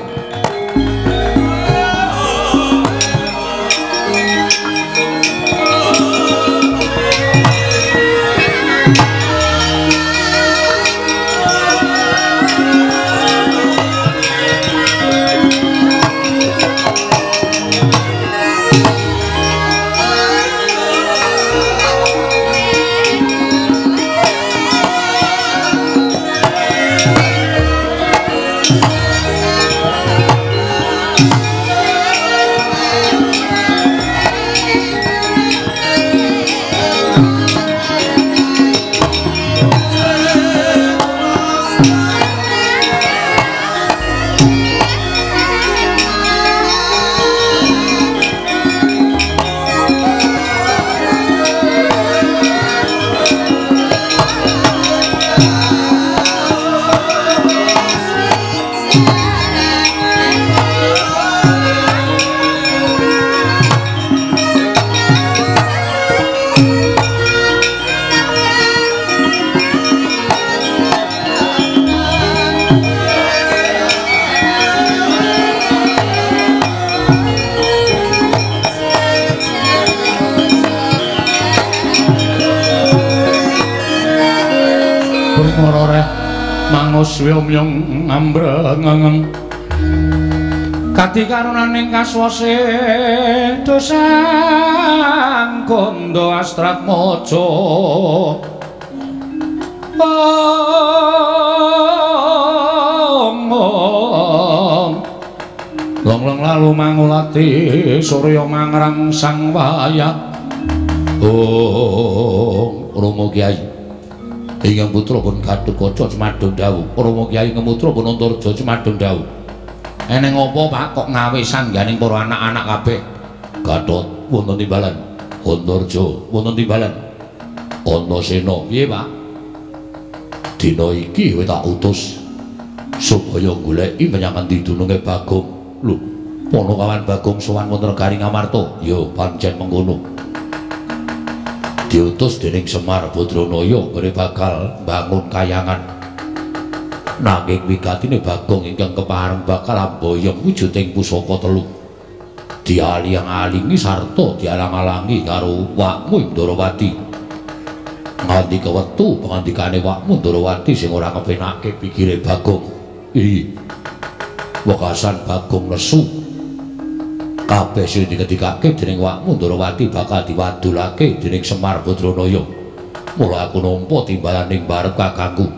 [SPEAKER 1] Swiyong ambrengeng kati karunaning kaswase dosang kondo astrat mojo long lalu mangulati surya mangrang sang wayah Rama Kyai Ingkang putra pun Gatotkaca Cemadung dawuh Rama Kyai Ngemutra pun Antarja Cemadung dawuh eneng apa Pak kok ngawe sangganing para anak-anak kabeh Gatot wonten timbalan Antarja wonten timbalan Antasena piye Pak dina iki kowe tak utus supaya goleki menyang endi dununge Bagong lho Panakawan Bagong sowan wonten negari Ngamarta ya pancen mengkono diutus dening Semar Badranaya kene bakal bangun kayangan
[SPEAKER 2] Nanging wigatine Bagong ingkang kepareng bakal amboyong wujuding pusaka telu. Dialing-alingi sarta dialang-alangi karo wakmu Ndarawati. Nganti kewetu pangandikane wakmu Ndarawati sing ora kepenake pikire Bagong. Wekasan Bagong nesu. Kabeh sing diketikake dening wakmu Ndarawati bakal diwadulake dening Semar Badranaya. Mula aku nampa timbalaning barep kakangku.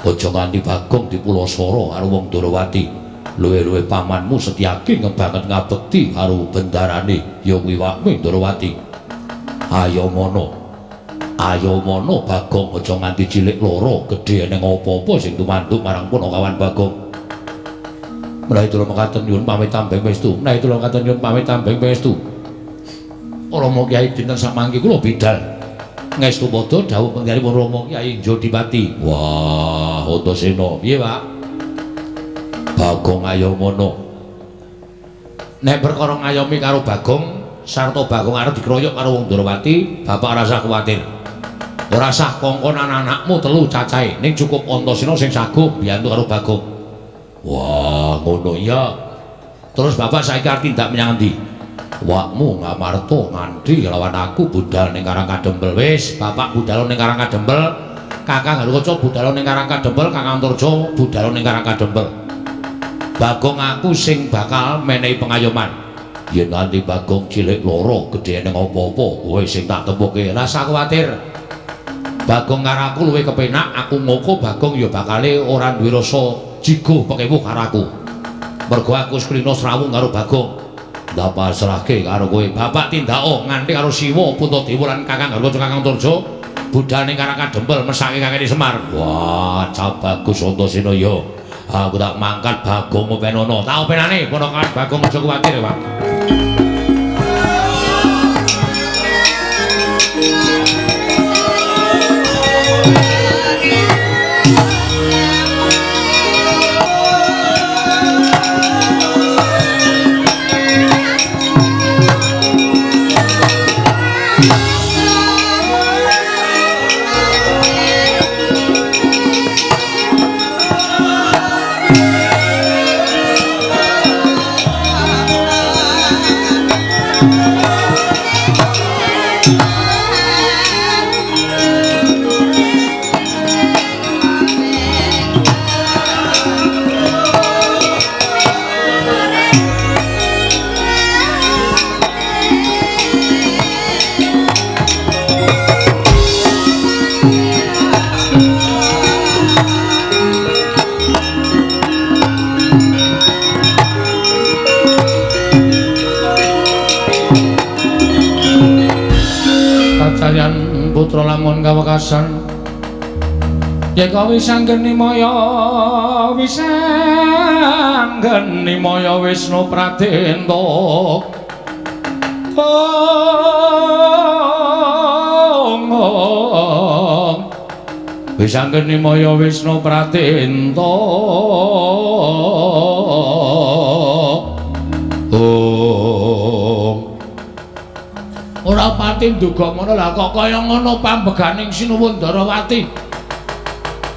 [SPEAKER 2] Aja nganti Bagong dipulosara karo wong Ndarawati. Luwe-luwe pamanmu Setyaki ngebanget ngabekti karo bendarane ya kuwi wakmu Ndarawati. Ayo mono. Ayo mono Bagong aja nganti cilik loro gedhe ning apa-apa sing tumanduk marang Punakawan Bagong. Menawi kula mekaten nyuwun pamit tambeng pestu. Menawi kula mekaten nyuwun pamit tambeng pestu. Rama Kyai dinten samangke kula bidal. Ngestu padha dawuh penggalipun Rama Kyai Jodipati. Wah, Antasena piye, Pak? Bagong ayomono. Nek perkara ngayomi karo Bagong sarta Bagong arep dikeroyok karo wong Ndarawati, Bapak ora usah kuwatir. Ora usah kongkon anak-anakmu telu cacahe, ning cukup Antasena sing saguh biyantu karo Bagong. Wah, ngono ya. Terus Bapak saiki arep tindak menyang endi? Wakmu ngamarta nganti lawan aku budal ning Karang Kadempel. Wis, Bapak budal ning Karang Kadempel. Kakang Harukaca budal ning Karang Kadempel, Kakang Turjo budal ning Karang Kadempel. Bagong aku sing bakal menehi pengayoman. Yen nganti Bagong cilik loro gedhe ning apa-apa, kowe sing tak tempuke. Ora usah kuwatir. Bagong karo aku luwih kepenak, aku ngoko Bagong ya bakale ora duwe rasa jigo pekewuh karo aku. Mergo aku skrina srawung karo Bagong. Dapat serahke karo kowe. Bapak tindako nganti karo Siwa Puntadewa lan Kakang Harukaca Kakang Turjo budal ning Karang Kadempel mesake Kakang Semar. Wah, cap bagus Antasena ya. Aku tak mangkat Bagong openono. Tak openane Punakawan Bagong aja kuwatir, Pak. Putra lamun kawekasan yen kowe sanggeni maya Wisnu Pratenta wis sanggeni maya Wisnu Pratenta ora pati nduga ngono lah kok kaya ngono pambeganing Sinuwun Ndarawati.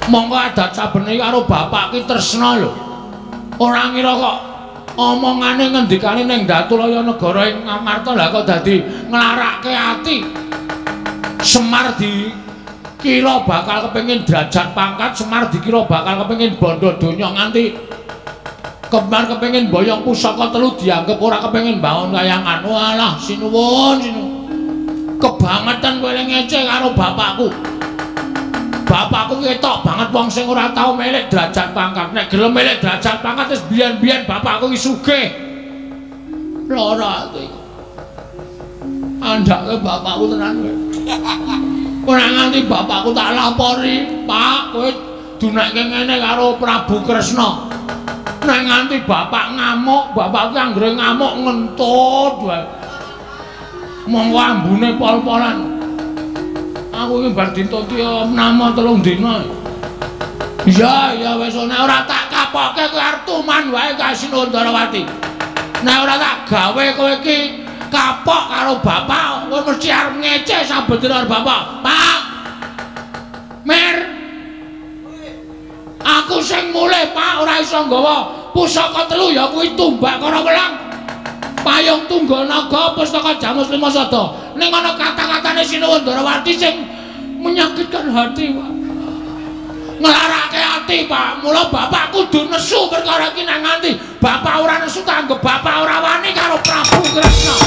[SPEAKER 2] Monggo adat sabene karo bapak ki tresna lho. Ora ngira kok omongane ngendikane ning Datulaya negara ing Ngamarta lah kok dadi nglarake ati. Semar dikira bakal kepengin derajat pangkat, Semar dikira bakal kepengin bondo donya nganti Kembar kepengin boyong pusaka telu dianggep ora kepengin bangun kayangan. Walah Sinuwun. Kebangetan kowe ngece karo bapakku. Bapakku ketok banget wong sing ora tau melek derajat pangkat. Nek gelem melek derajat pangkat wis biyen-biyen bapakku iki sugih. Lara ati. Andake bapakku tenan kowe. Ora nganti bapakku tak lapori, Pak, kowe dunekke ngene karo Prabu Kresna. Nek nganti bapak ngamuk, bapakku anggere ngamuk ngentut wae. Monggo ambune pol-polan. Aku iki bar dituti nama 3 dina. Iya wis nek ora tak kapoke kowe arep tuman wae ka Sinuwun Ndarawati. Nek ora tak gawe kowe iki kapok karo bapak, kowe mesti arep ngece saben dina karo bapak. Pak. Mir. Aku
[SPEAKER 1] mulih Pak ora iso nggawa pusaka 3 ya kuwi tumbak karo welang. Payung Tungganaga pustaka Jamus Lima Sada. Ning ana kata-katane Sinuwun Darawati sing menyakitkan hati, Pak. Nglarake ati, Pak. Mula Bapak kudu nesu perkara iki nang nganti Bapak ora nesu tanggep Bapak ora wani karo Prabu Kresna.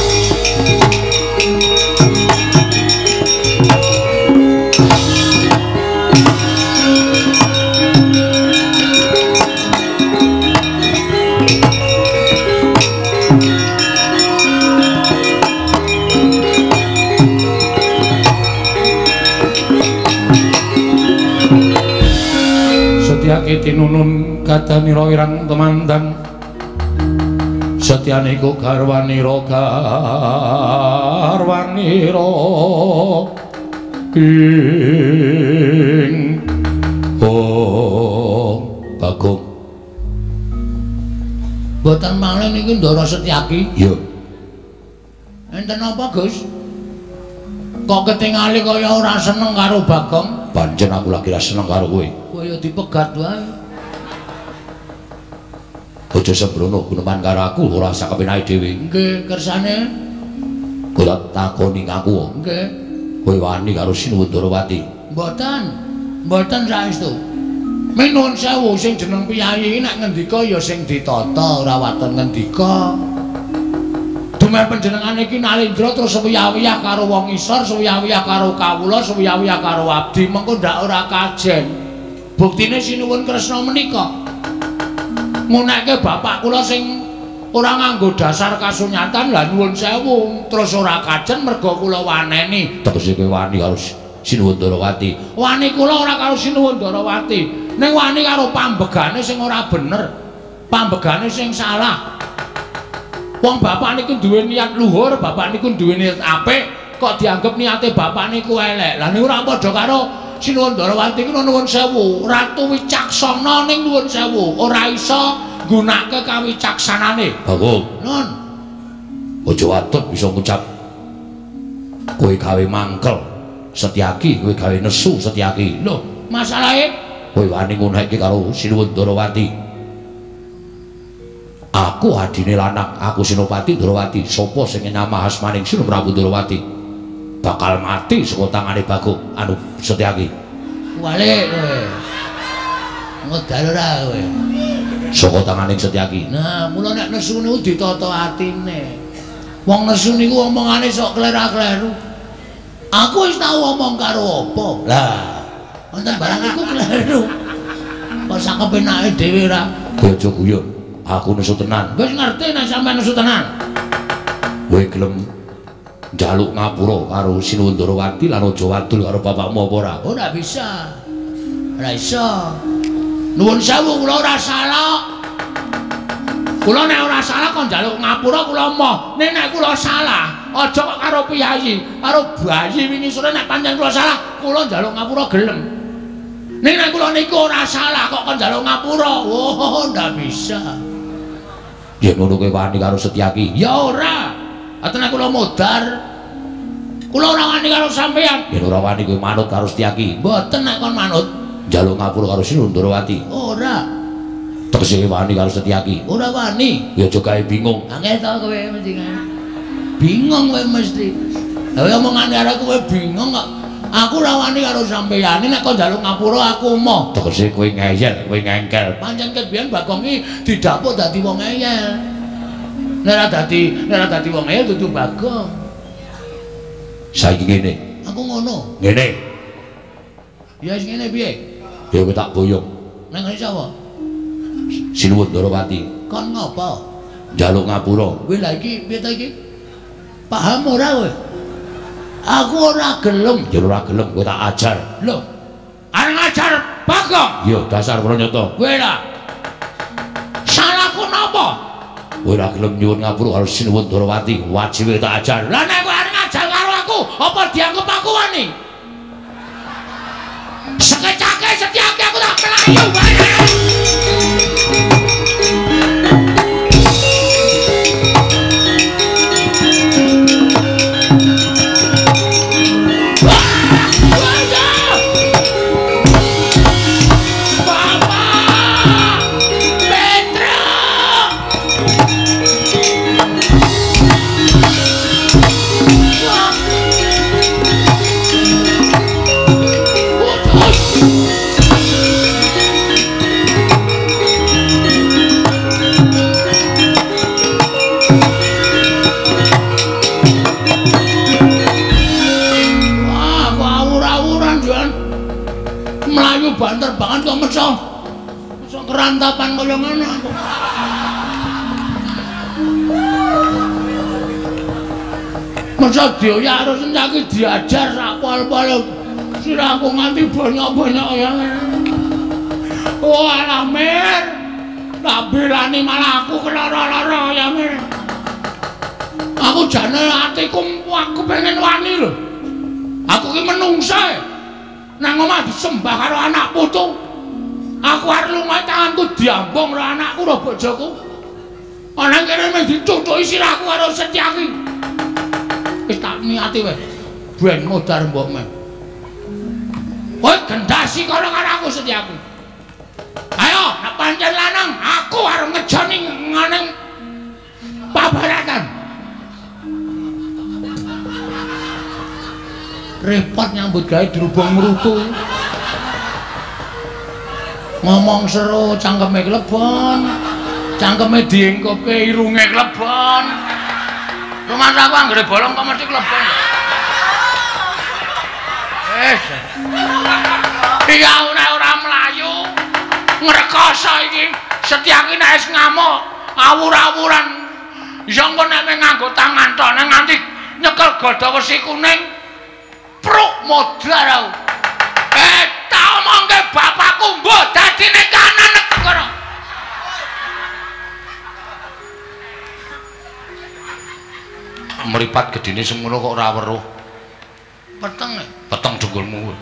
[SPEAKER 3] Setyaki tinunun kadanira irang temandang setyaniko garwanira ing Bagong.
[SPEAKER 1] Mboten malih niki Ndara Setyaki.
[SPEAKER 3] Iya.
[SPEAKER 1] Enten apa, Gus? Kok ketingali kaya ora seneng karo Bagong?
[SPEAKER 3] Pancen aku lagi ra seneng karo kowe.
[SPEAKER 1] Kaya dipegat wae.
[SPEAKER 3] Aja sembrono guneman karo aku ora sak kepenake dhewe.
[SPEAKER 1] Nggih, kersane.
[SPEAKER 3] Kowe tak takoni ngaku.
[SPEAKER 1] Nggih.
[SPEAKER 3] Kowe wani karo Sinuwun Darawati?
[SPEAKER 1] Mboten. Mboten saestu. Minun sewu sing jeneng piyayi nek ngendika ya sing ditata ora waton ngendika. Dumeh panjenengane iki Nalendra terus suwiyah-wiyah karo wong isor, suwiyah-wiyah karo kawula, suwiyah-wiyah karo abdi, mengko ndak ora kajen. Buktine Sinuwun Kresna menika ngunekke bapak kula sing ora nganggo dasar kasunyatan lah nuwun sewu terus ora kajen merga kula waneni.
[SPEAKER 3] Tegese kowe wani karo Sinuwun Darawati?
[SPEAKER 1] Wani kula ora karo Sinuwun Darawati, ning wani karo pambegane sing ora bener, pambegane sing salah. Wong bapak niku duwe niat luhur, bapak niku duwe niat apik, kok dianggep niate bapak niku elek. Lah niku ora padha karo Sinuwun Darawati ku nuwun sewu, ratu wicaksana ning nuwun sewu, ora iso nggunakake kawicaksanane.
[SPEAKER 3] Bagong.
[SPEAKER 1] Nun.
[SPEAKER 3] Aja watut bisa ngucap kowe gawe mangkel Setyaki, kowe gawe nesu Setyaki.
[SPEAKER 1] Lho, masalahe
[SPEAKER 3] kowe wani ngunekke karo Sinuwun Darawati. Aku adine lanang, aku Senopati Darawati. Sapa sing nyamah asmaning Sinuwun Prabu Darawati bakal mati saka tangane Bagong anu Setyaki.
[SPEAKER 1] wale kowe. Ngedal ora kowe.
[SPEAKER 3] Saka tanganing Setyaki.
[SPEAKER 1] Nah, mula nek nesu niku ditata atine. Wong nesu niku omongane sok klera-kleru. Aku wis tau omong karo apa? Lah, wonten barang iku kleru. Kok sak kepenake dhewe ra.
[SPEAKER 3] Kowe aja guyon. Aku nesu tenan.
[SPEAKER 1] Wis ngerti nek sampean nesu tenan.
[SPEAKER 3] Kowe gelem njaluk ngapura karo Sinuwun Darawati lan aja wadul karo bapakmu apa ora?
[SPEAKER 1] Oh, ndak bisa. Ora iso. Nuwun sewu kula ora salah. Kula nek ora salah kok njaluk ngapura kula moh. Nek kula salah, aja kok karo piyayi, karo bayi wingi sore nek pancen kula salah, kula njaluk ngapura gelem. Nek kula niku ora salah kok njaluk ngapura. Oh, ndak bisa.
[SPEAKER 3] Ya ngono kowe wani karo Setyaki?
[SPEAKER 1] Ya ora. Atene kula modar. Kula ora wani karo sampeyan.
[SPEAKER 3] Ya ora wani kowe manut karo Setyaki?
[SPEAKER 1] Mboten nek kon manut.
[SPEAKER 3] Njaluk ngapura karo Sinuwun Darawati?
[SPEAKER 1] Ora.
[SPEAKER 3] Tegese wani karo Setyaki?
[SPEAKER 1] Ora wani.
[SPEAKER 3] Ya aja gawe bingung.
[SPEAKER 1] Angel to kowe mesti kan. Bingung kowe mesti. Lah omongane karo kowe bingung kok. Aku ora wani karo sampeyan. Nek kok njaluk ngapura aku moh.
[SPEAKER 3] Tegese kowe ngeyel, kowe ngengkel.
[SPEAKER 1] Pancen ket biyen Bagong iki didapuk dadi wong ngeyel. Nek ora dadi wong ngeyel dudu Bagong.
[SPEAKER 3] Saiki ngene.
[SPEAKER 1] Aku ngono.
[SPEAKER 3] Ngene.
[SPEAKER 1] Ya wis ngene piye?
[SPEAKER 3] Ya kowe tak boyong.
[SPEAKER 1] Nang ngene sapa?
[SPEAKER 3] Sinuwun Darawati.
[SPEAKER 1] Kon ngopo?
[SPEAKER 3] Njaluk ngapura.
[SPEAKER 1] Kowe lha iki piye ta iki? Paham ora kowe? Aku ora gelem.
[SPEAKER 3] Ya ora gelem kowe tak ajar.
[SPEAKER 1] Lho. Arep ngajar Bagong.
[SPEAKER 3] Ya dasar pranyata.
[SPEAKER 1] Kowe lah. Salahku napa?
[SPEAKER 3] Kowe ora gelem nyuwun ngapura karo Sinuwun Darawati, wajibe tak ajar.
[SPEAKER 1] Lah nek kowe arep ngajar karo aku, apa dianggep aku wani? Sekecake Setyaki aku tak melayu bae. Bapak! mlayu banter banget kok meso kerantapan kaya ngene aku. Meso dioyak karo sencaki diajar sak pol-pol sirahku nganti banyak-banyak ya. Walah Mir, tak belani malah aku kena lara-lara ya Mir. Aku jane atiku aku pengen wani lho. Aku ki menungsa. Nang omah disembah karo anak putu. Aku arep lunga tanganku diambung karo anakku karo bojoku. Ana kene mung dicucuki sirahku karo Setyaki. Wis tak niati wis. Ben modar mbok men. Kowe gendasi karo aku Setyaki. Ayo, nek pancen lanang, aku arep ngejoni ngene pabaratan. Repot nyambut gawe dirubung mrutu. Ngomong seru cangkeme klebon. Cangkeme diengkopke irunge klebon. Rumah aku anggere bolong kok mesti klebon. Iya ora mlayu. Ngrekoso iki Setyaki nek wis ngamuk awur-awuran. Ya engko nek nganggo tangan tok nek nganti nyekel godha wesi kuning. Pruk modar aku. Tak omongke bapakku mbok dadine kanan negara. Meripat gedine semono kok ora weruh. Peteng dengkulmu.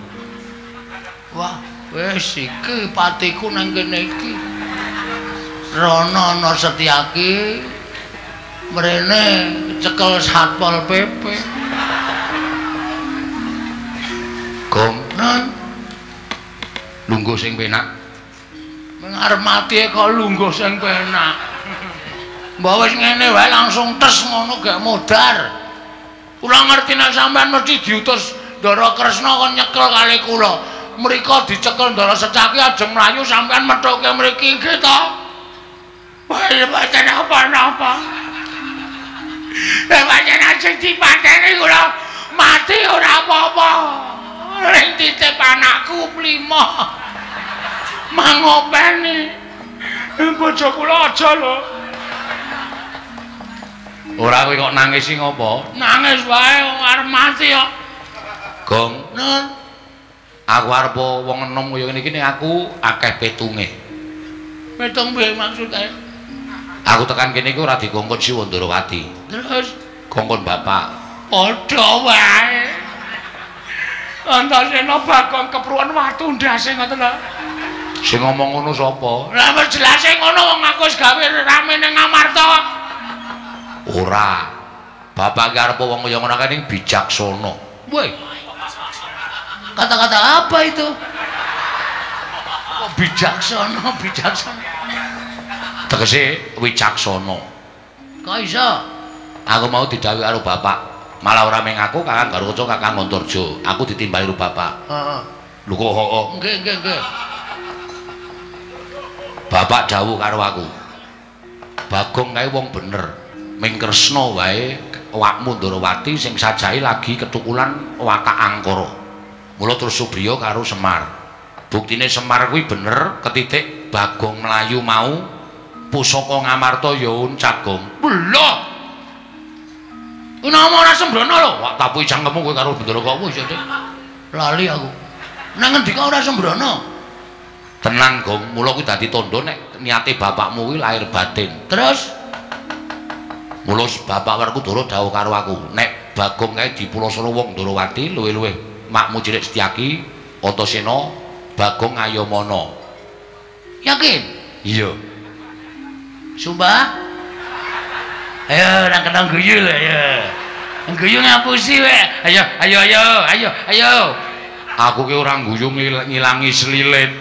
[SPEAKER 1] Wah, wis iki patiku nang kene iki. Rono ana Setyaki. Mrene cekel Satpol PP. Gong nan lungguh sing penak mengarep mati kok lungguh sing penak mbok wis ngene wae langsung tes ngono gak modar kula ngerti nek sampean mesti diutus Ndara Kresna kon nyekel kali kula mriko dicekel Ndara Setyaki ajeng mlayu sampean methuke mriki nggih to wae pancen apa-apa pancen ajeng dipateni kula mati ora apa-apa. Ning titip anakku plima. Mangopeni. Bojo kula aja lho. Ora kowe kok nangisi ngopo? Nangis wae wong arep mati kok. Gong. Nun. Aku arep wong enom kaya ngene iki nek aku akeh petunge. Petung piye maksude? Aku tekan kene iki ora dikongkon Siwa Ndarawati. Terus kongkon bapak. Padha wae. Antasena Bagong kepruan watu ndase ngoten lho. Sing ngomong ngono sapa? Lah wis jelas ngono wong aku wis gawe rame ning Ngamarta. Ora. Bapak arep wong kaya ngono kan bijaksana. Woi. Kata-kata apa itu? Kok bijaksana? Tegese wicaksana. Kok iso? Aku mau didhawuhi karo bapak. Malah ora meng aku Kakang Garukaca Kakang Antarja. Aku ditimbali karo bapak. Heeh. Lho kok hooh. Nggih. Bapak dawuh karo aku. Bagong kae wong bener. Ming Kresna wae awakmu Ndarawati sing sajahe lagi ketukulan watak angkara. Mula terus Subriya karo Semar. Buktine Semar kuwi bener ketitik Bagong mlayu mau pusaka Ngamarta ya uncak Gong. Lho. Nama ora sembrono lho. Wak tapuhi cangkemmu kowe karo Bandarakawa iso Dik. Lali aku. Nang ngendi kok ora sembrono? Tenan Gong, mula kuwi dadi tandha nek niate bapakmu kuwi lahir batin. Terus mula bapak Werkudara dawuh karo aku, nek Bagong kae dipulosana wong Ndarawati luwih-luwih makmu cilik Setyaki, Antasena, Bagong Ayamana. Yakin? Iya. Sumpah? Ayo nang kena guyu lho ya. Guyu ngapusi wae. Ayo. Aku ki ora guyu ngilangi selilit.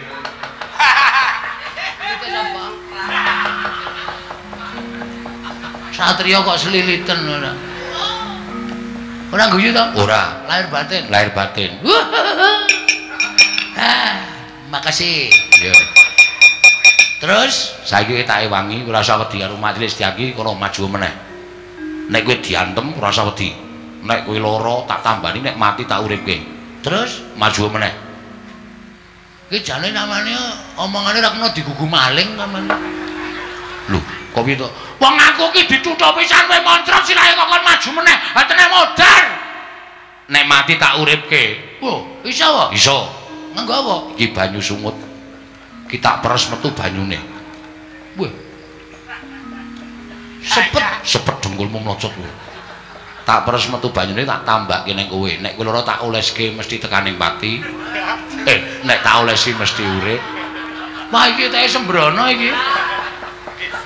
[SPEAKER 1] Satriya kok seliliten ora. Ora guyu to? Ora. Lahir batin. Makasih. Iya. Terus saiki tak ewangi ora usah wedi karo majelis Setyaki kono maju meneh. Nek kowe diantem ora usah wedi. Nek kowe lara tak tambani nek mati tak uripke. Terus maju meneh. Ki jane namane omongane ra kena digugu maling namane. Lho, kok piye to? Wong aku ki dituthuk pisan kowe moncrot sirahe kok kon maju meneh, atene modar. Nek mati tak uripke. Oh, iso wae. Iso. Nganggo apa? Iki banyu sumut. Ki tak peres metu banyune. Wah. Sepet dengkulmu mlocot kowe. Tak peres metu banyune tak tambahke ning kowe. Nek kowe lara tak oleske mesti tekaning pati. Nek tak olesi mesti urip. Wah iki teke sembrono iki.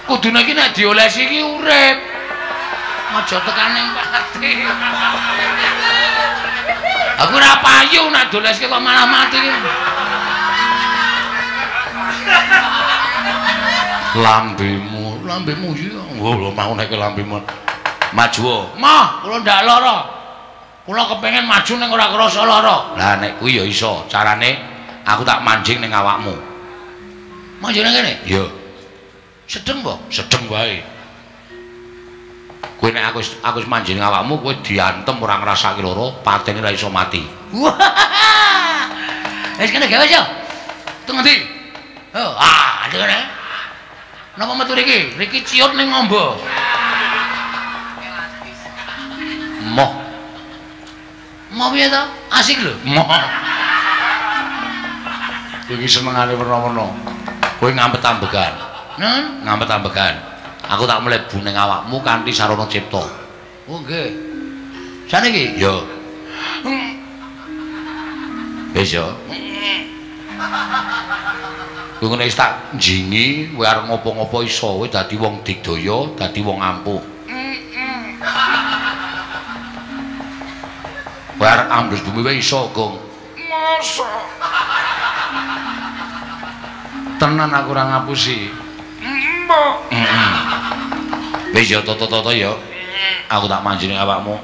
[SPEAKER 1] Kudune iki nek diolesi iki urip. Aja tekaning pati. Aku ora payu nek doleske kok malah mati iki. Lambemu iki. Oh, mau nek lambemu. Maju. Mah, kula ndak lara. Kula kepengin maju ning ora krasa lara. Lah nek kuwi ya iso. Carane aku tak manjing ning awakmu. Manjing ning kene? Iya. Sedeng po? Sedeng wae. Kowe nek aku wis manjing ning awakmu, kowe diantem ora ngrasake lara, patene ora iso mati. Wah. Wis kene gawe yo. Teng ndi? Oh, kene. Napa metu riki? Riki ciut ning ngombo. Mau piye to? Asik lho. Iki senengane werna-werna. Kowe ngampet ambegan. Ngampet ambegan. Aku tak mlebu ning awakmu kanthi sarana cipta. Oh nggih. Saniki? Yo. Wis yo. Kowe ngene wis tak njingi, kowe arep ngopo-ngopo iso, kowe dadi wong digdaya, dadi wong ampuh. Kowe arep ambles bumi wae iso, Gong. Masa. Tenan aku ora ngapusi. Mbok. Wis yo toto-toto yo. Aku tak manjing awakmu.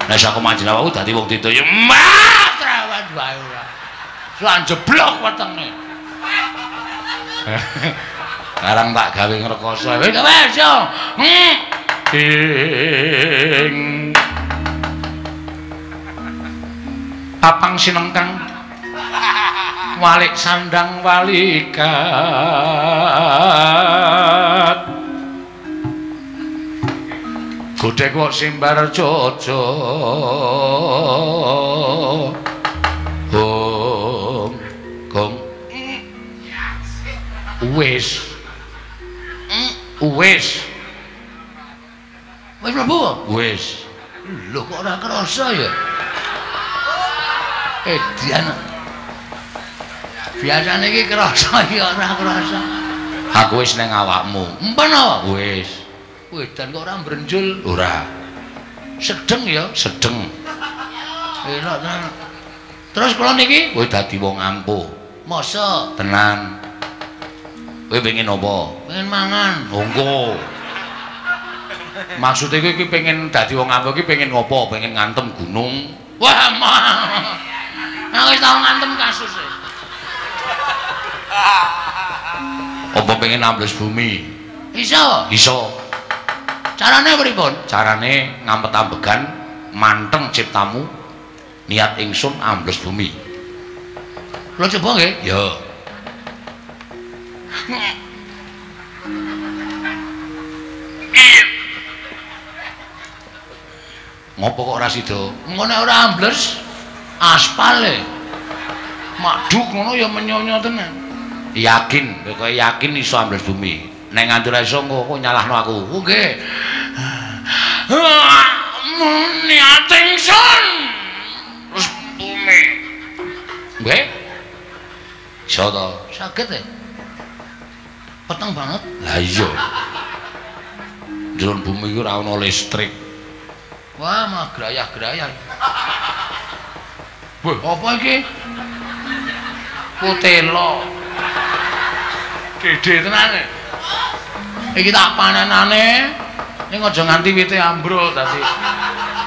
[SPEAKER 1] Nek aku manjing awakmu dadi wong digdaya. Trawat wae ora. Lan jeblok wetenge. Sekarang tak gawe ngrekoso. Wis yo. Papang sinengkang walik sandang walikat godhek kok simbar jojo Gong wis wis mlebu wis lho kok ora krasa ya Edian biasane iki krasa ya ora krasa. Aku wis ning awakmu. Empen apa? Wis. Wedan kok ora mbrenjul? Ora. Sedeng ya, sedeng. Enak tenan. Terus kula niki kowe dadi wong ampuh. Masa tenan. Kowe pengen apa? Pengen mangan. Monggo. Maksude kowe iki pengen dadi wong ampuh iki pengen ngopo? Pengen ngantem gunung. Wah, mah. Aku wis tau ngantem kasus e. Apa pengen ambles bumi? Iso. Iso. Carane pripun? Carane ngampet ambegan, manteng ciptamu, niat ingsun ambles bumi. Kula coba nggih? Ya. Ngopo kok ora sida? Engko nek ora ambles aspale maduk ngono ya menyonyo tenan. Yakin, kowe yakin iso ambles bumi. Nek nganti ora iso kok nyalahno aku. Oh nggih. Niat ingsun terus bumi. Nggih. Iso to? Saged e. Peteng banget. Lah iya. Jero bumi iki ora ana listrik. Wah, mah grayah-grayah. Wah, apa iki? Kutelo. Gede tenan. Iki tak panenane ning aja nganti wite ambruk dadi.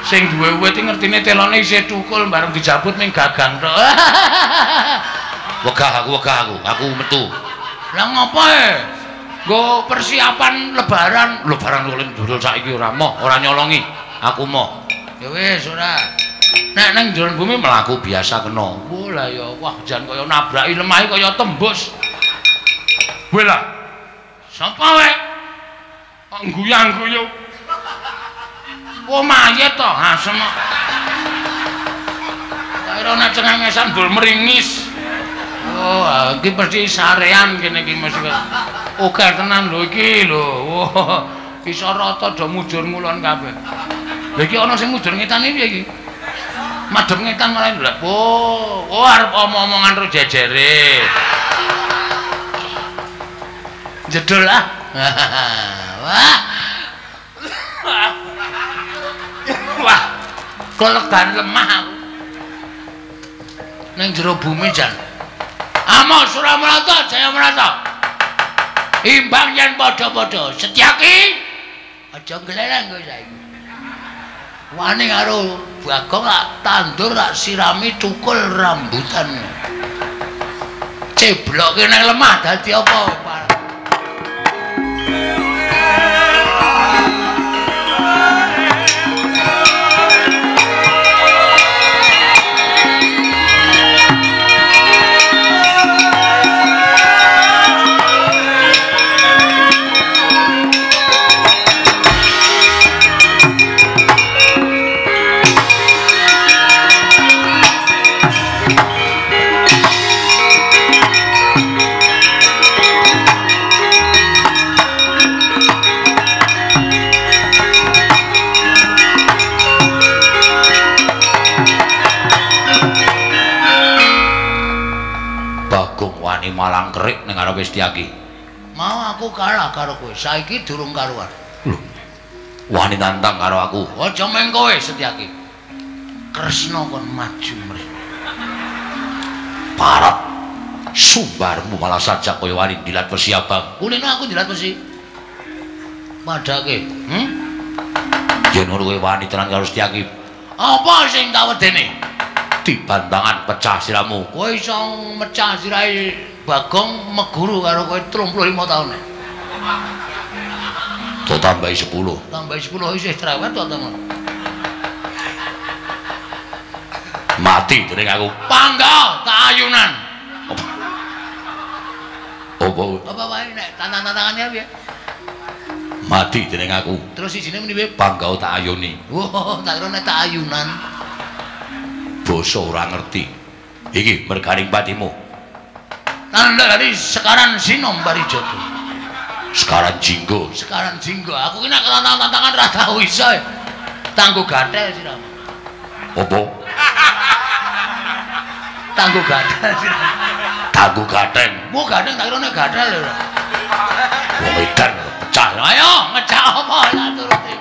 [SPEAKER 1] Sing duwe wit iki ngertine telone isih thukul bareng dijabut ning gagang tok. Wegah aku metu. Lah ngopo e? Nggo persiapan lebaran kok ndurul saiki ora moh, ora nyolongi. Aku moh. Ya wis ora. Nek ning njeron bumi mlaku biasa kena. Oh lah ya, wah jan kaya nabraki lemah kaya tembus. Kowe lah. Sapa wae? Kok guyang-guyu? Oh mayit to, asem kok. Kira nek cengengesan dul meringis. Oh, iki mesti sarean kene iki mesti. Oke tenan lho iki lho. Oh, iso rata do mujur ngulon kabeh. Lha iki ana sing mujur ngetan piye iki? Madhep ngetan malah lho. Oh, arep omong-omongan karo jejere. Jedul ah. Wah. Wah. Kolegan lemah aku. Ning jero bumi jan. Amo Suramarata, Jayamarata. Imbang yen padha-padha. Setyaki. Aja glereng kowe saiki. Wani karo Bagong tak tandur tak sirami cukul rambutan. Cebloke nang lemah dadi apa? Malang kerik ning ngarepe Setyaki. Mau aku kalah karo kowe. Saiki durung karuan. Lho. Wani nantang karo aku. Aja meng kowe Setyaki. Kresna kon maju mrene. Parap sumbarmu malah sajak kaya wani dilat besi abang. Kulino aku dilat besi. Padake, yen ora kowe wani tenan karo Setyaki. Apa sing tak wedene? Dibantangan pecah siramu. Kowe iso mecah sirahe Bagong meguru karo kowe 35 taun. Do tambahi 10. Tambahi 10 isih cerewet to, teman. Mati dening aku. Pangga tak ayunan. Apa wae nek tantangan-tantangannya piye? Mati dening aku. Terus isine muni piye? Pangga tak ayuni. Wah, tak kira nek tak ayunan. Basa ora ngerti. Iki merganing patimu. Tanda dari sekaran sinom barijoto. Sekaran jinggo. Sekaran jinggo. Aku kena tantangan ra tau iso. Tanggo gathel siramu. Apa? Tanggo gathel siramu. Tanggo gatheng. Mu gatheng tak kira nek gathel lho. Wong edan pecah. Ayo ngejak apa tak turuti.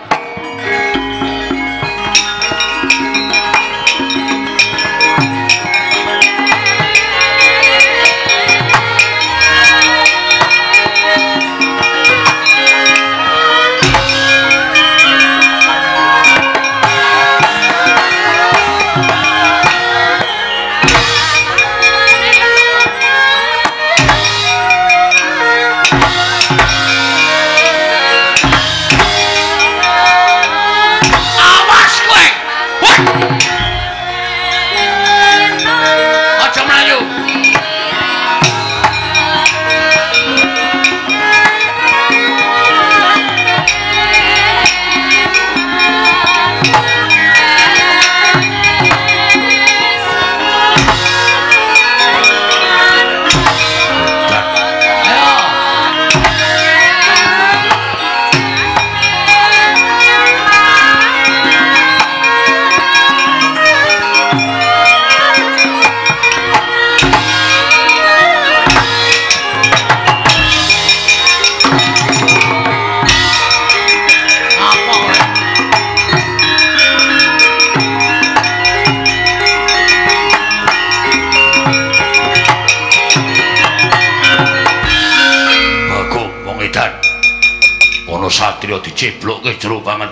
[SPEAKER 1] Satria diceblokke jero banget.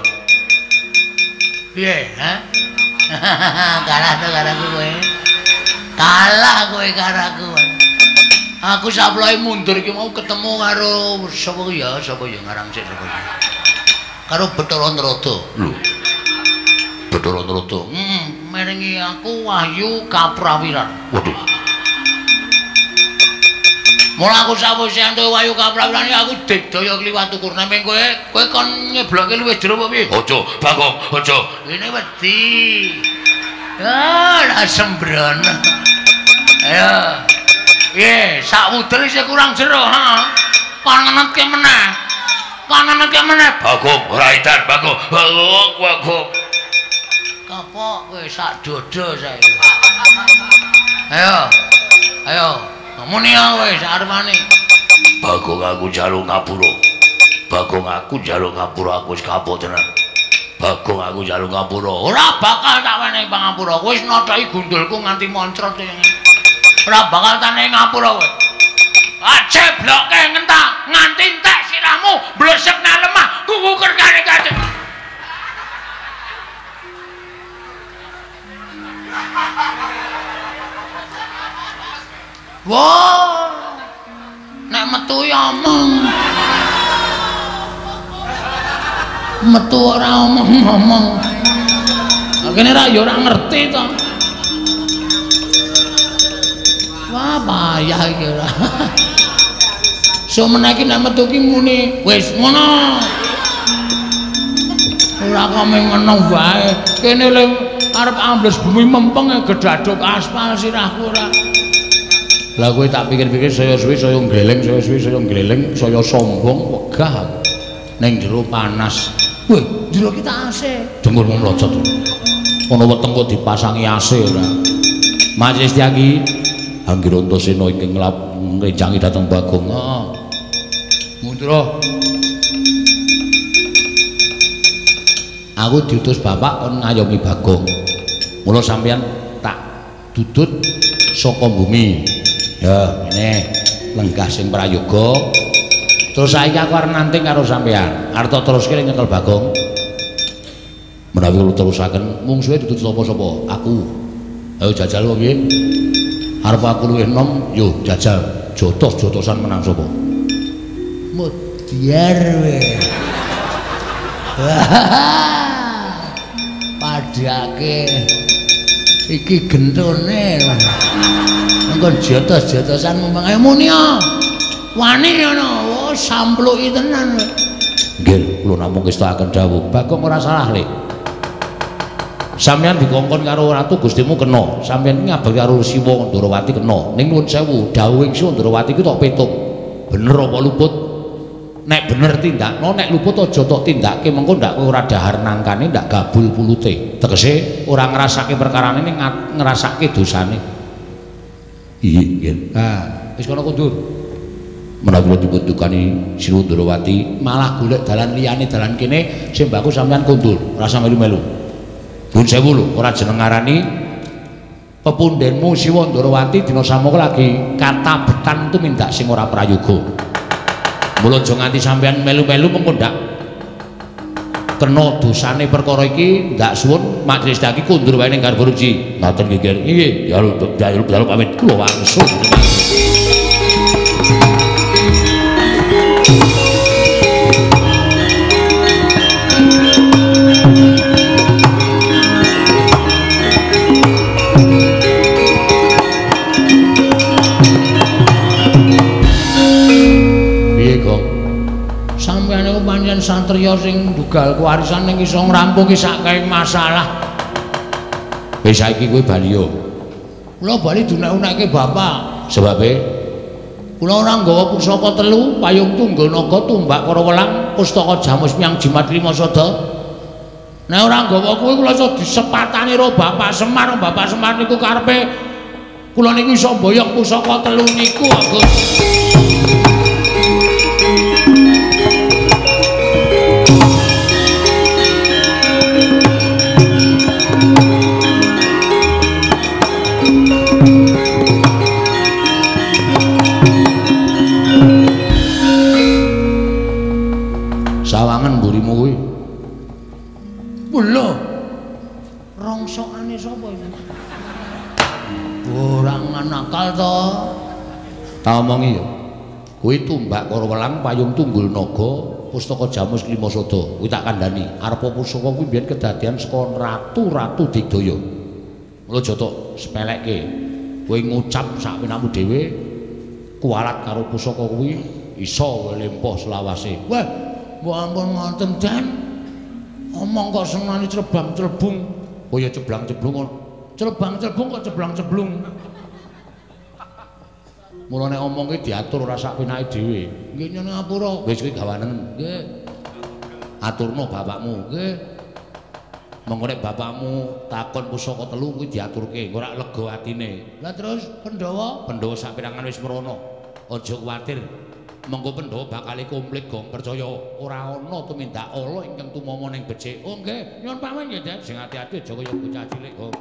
[SPEAKER 1] Piye, ha? Kalah to karo kowe. Kalah kowe karo aku. Aku saploke mundur iki mau ketemu karo sapa ya ngarang sik sapa. Karo Bathara Narada. Lho. Bathara Narada. Mere jenengi aku Wahyu Kaprawiran.
[SPEAKER 2] Waduh.
[SPEAKER 1] Mula aku sawise entuk Wahyu Kaprawiran aku digdaya kliwat ukur nemping kowe kon nyebloke luwih jero apa piye?
[SPEAKER 2] Aja, Bagong, aja.
[SPEAKER 1] Ini wedi. Ya, sembrono. Ayo. Piye, sak wudel isih kurang jero, ha? Kon ngenetke meneh.
[SPEAKER 2] Bagong, ora edan, Bagong. Bagong.
[SPEAKER 1] Kapok kowe sak dodo saiki. Ayo. Muni kowe sak arepane.
[SPEAKER 2] Bagong aku njaluk ngapura. Aku wis kapok tenan. Bagong aku njaluk ngapura.
[SPEAKER 1] Ora bakal tak wenehi pangapura. Kowe wis nothoki gundulku nganti moncrot ya. Ora bakal tak wenehi ngapura kowe. Ajebloke ngentak nganti entek sirahmu blesek nang lemah kuku kerkane kate. Wah, nek metu ya omong. Metu ora omong-omong. Kene ra ya ora ngerti to. Wah, payah iki ora. Semene iki nek metu ki muni wis ngono. Ora kok ngono wae. Kene le arep ambles bumi mempeng gedaduk aspal sirahku ora. Lah kowe tak pikir-pikir saya suwi saya ngleleng, saya sombong, wegah aku. Ning jero panas. Weh, jero kita AC.
[SPEAKER 2] Dengkulmu mlocot.
[SPEAKER 3] Ana weteng kok dipasangi AC ora. Majelis Tyagi Anggirantosena ingkang ngrencangi dhateng Bagong. Heeh. Mundura. Aku diutus bapak kon ngayomi Bagong. Mula sampeyan tak dudut saka bumi. Ya, ini lenggah sing prayoga. Terus saiki aku arep nanting karo sampean. Arep teruske nyekel Bagong. Menawi kula terusaken mungsuhe ditutup sapa-sapa? Aku. Ayo jajal kok piye? Arep aku luwih enom, yo jajal. Jotos-jotosan menang sapa? Mudyar we. Padake iki gentone. Engko jotos-jotosan mumpung ayo muni wani ngono. Oh, sampluki tenan. Nggih, kula namung ngestakaken dawuh. Bagong ora salah, Lek. Sampeyan dikongkon karo ratu Gustimu kena. Sampeyan ngabari karo Siwa Ndarawati kena. Ning nuwun sewu, dawuhing Siwa Ndarawati ku tok petung. Bener apa luput? Nek bener tindakno, nek luput aja tok tindakke, mengko ndak kowe ora dahar nangkane, ndak gabul pulute. Tegese ora ngrasake perkarane ning ngrasake dosane. Iya, nggih. Wis kono kundur. Menawi dibutuhani Siwa Ndarawati, malah golek dalan liyane dalan kene sing mbakku sampeyan kundur, rasa melu-melu. Nuwun sewu lho, ora jeneng ngarani pepundhenmu Siwa Ndarawati dina samoga lagi katabetan tumindak sing ora prayoga. Mula aja nganti sampeyan melu-melu mengko ndak kena dosane perkara iki, ndak suwun majelis daki kundur wae ning garwa ruci. Ngoten nggih. Nggih, ya pamit kula wangsul. Pancen satriya sing dugal kewarisan ning iso ngrampungi saking masalah. Wis saiki kowe bali yo. Kula bali dunek-unekke bapak. Sebabe kula ora nggawa pusaka 3, payung tunggul naga, tumbak para welang, pustaka jamus miyang jimat 5 sada. Nek ora nggawa kuwi kula iso disepatani karo Bapak Semar. Bapak Semar niku karepe kula niku iso mboyong pusaka 3 niku, Agus. Sawangan mburimu kuwi. Lho. Rongsokane sapa iki? Orang nakal to. Ta omongi ya. Kuwi tumbak karo welang, payung tunggul naga, pustaka jamus 5 sada. Kuwi tak kandhani. Arep pusaka kuwi biyen kedadian saka ratu-ratu Digdaya.
[SPEAKER 1] Mula aja tok sepelekke. Kowe ngucap sak penamu dhewe kualat karo pusaka kuwi iso lempoh selawase. Wah, mbok ampun ngoten Den. Omong kok senani crebang-crebung. Oh ya ceblang-ceblung. Crebang-crebung kok ceblang-ceblung. Mula nek omong ki diatur ora sak penake dhewe. Nggih nyuwun ngapura. Wis kuwi gawanen. Nggih. Aturno bapakmu, nggih. Monggo nek bapakmu takon pusaka telu kuwi diaturke, ora lega atine. Lah terus Pandhawa sak pirangan wis merono. Aja kuwatir. Mengko Pandhawa bakal komplit gong percaya ora ana tumindak ala ingkang tumama ning becik. Oh nggih, nyuwun pamit nggih, Den. Sing ati-ati aja kaya bocah cilik, Gong.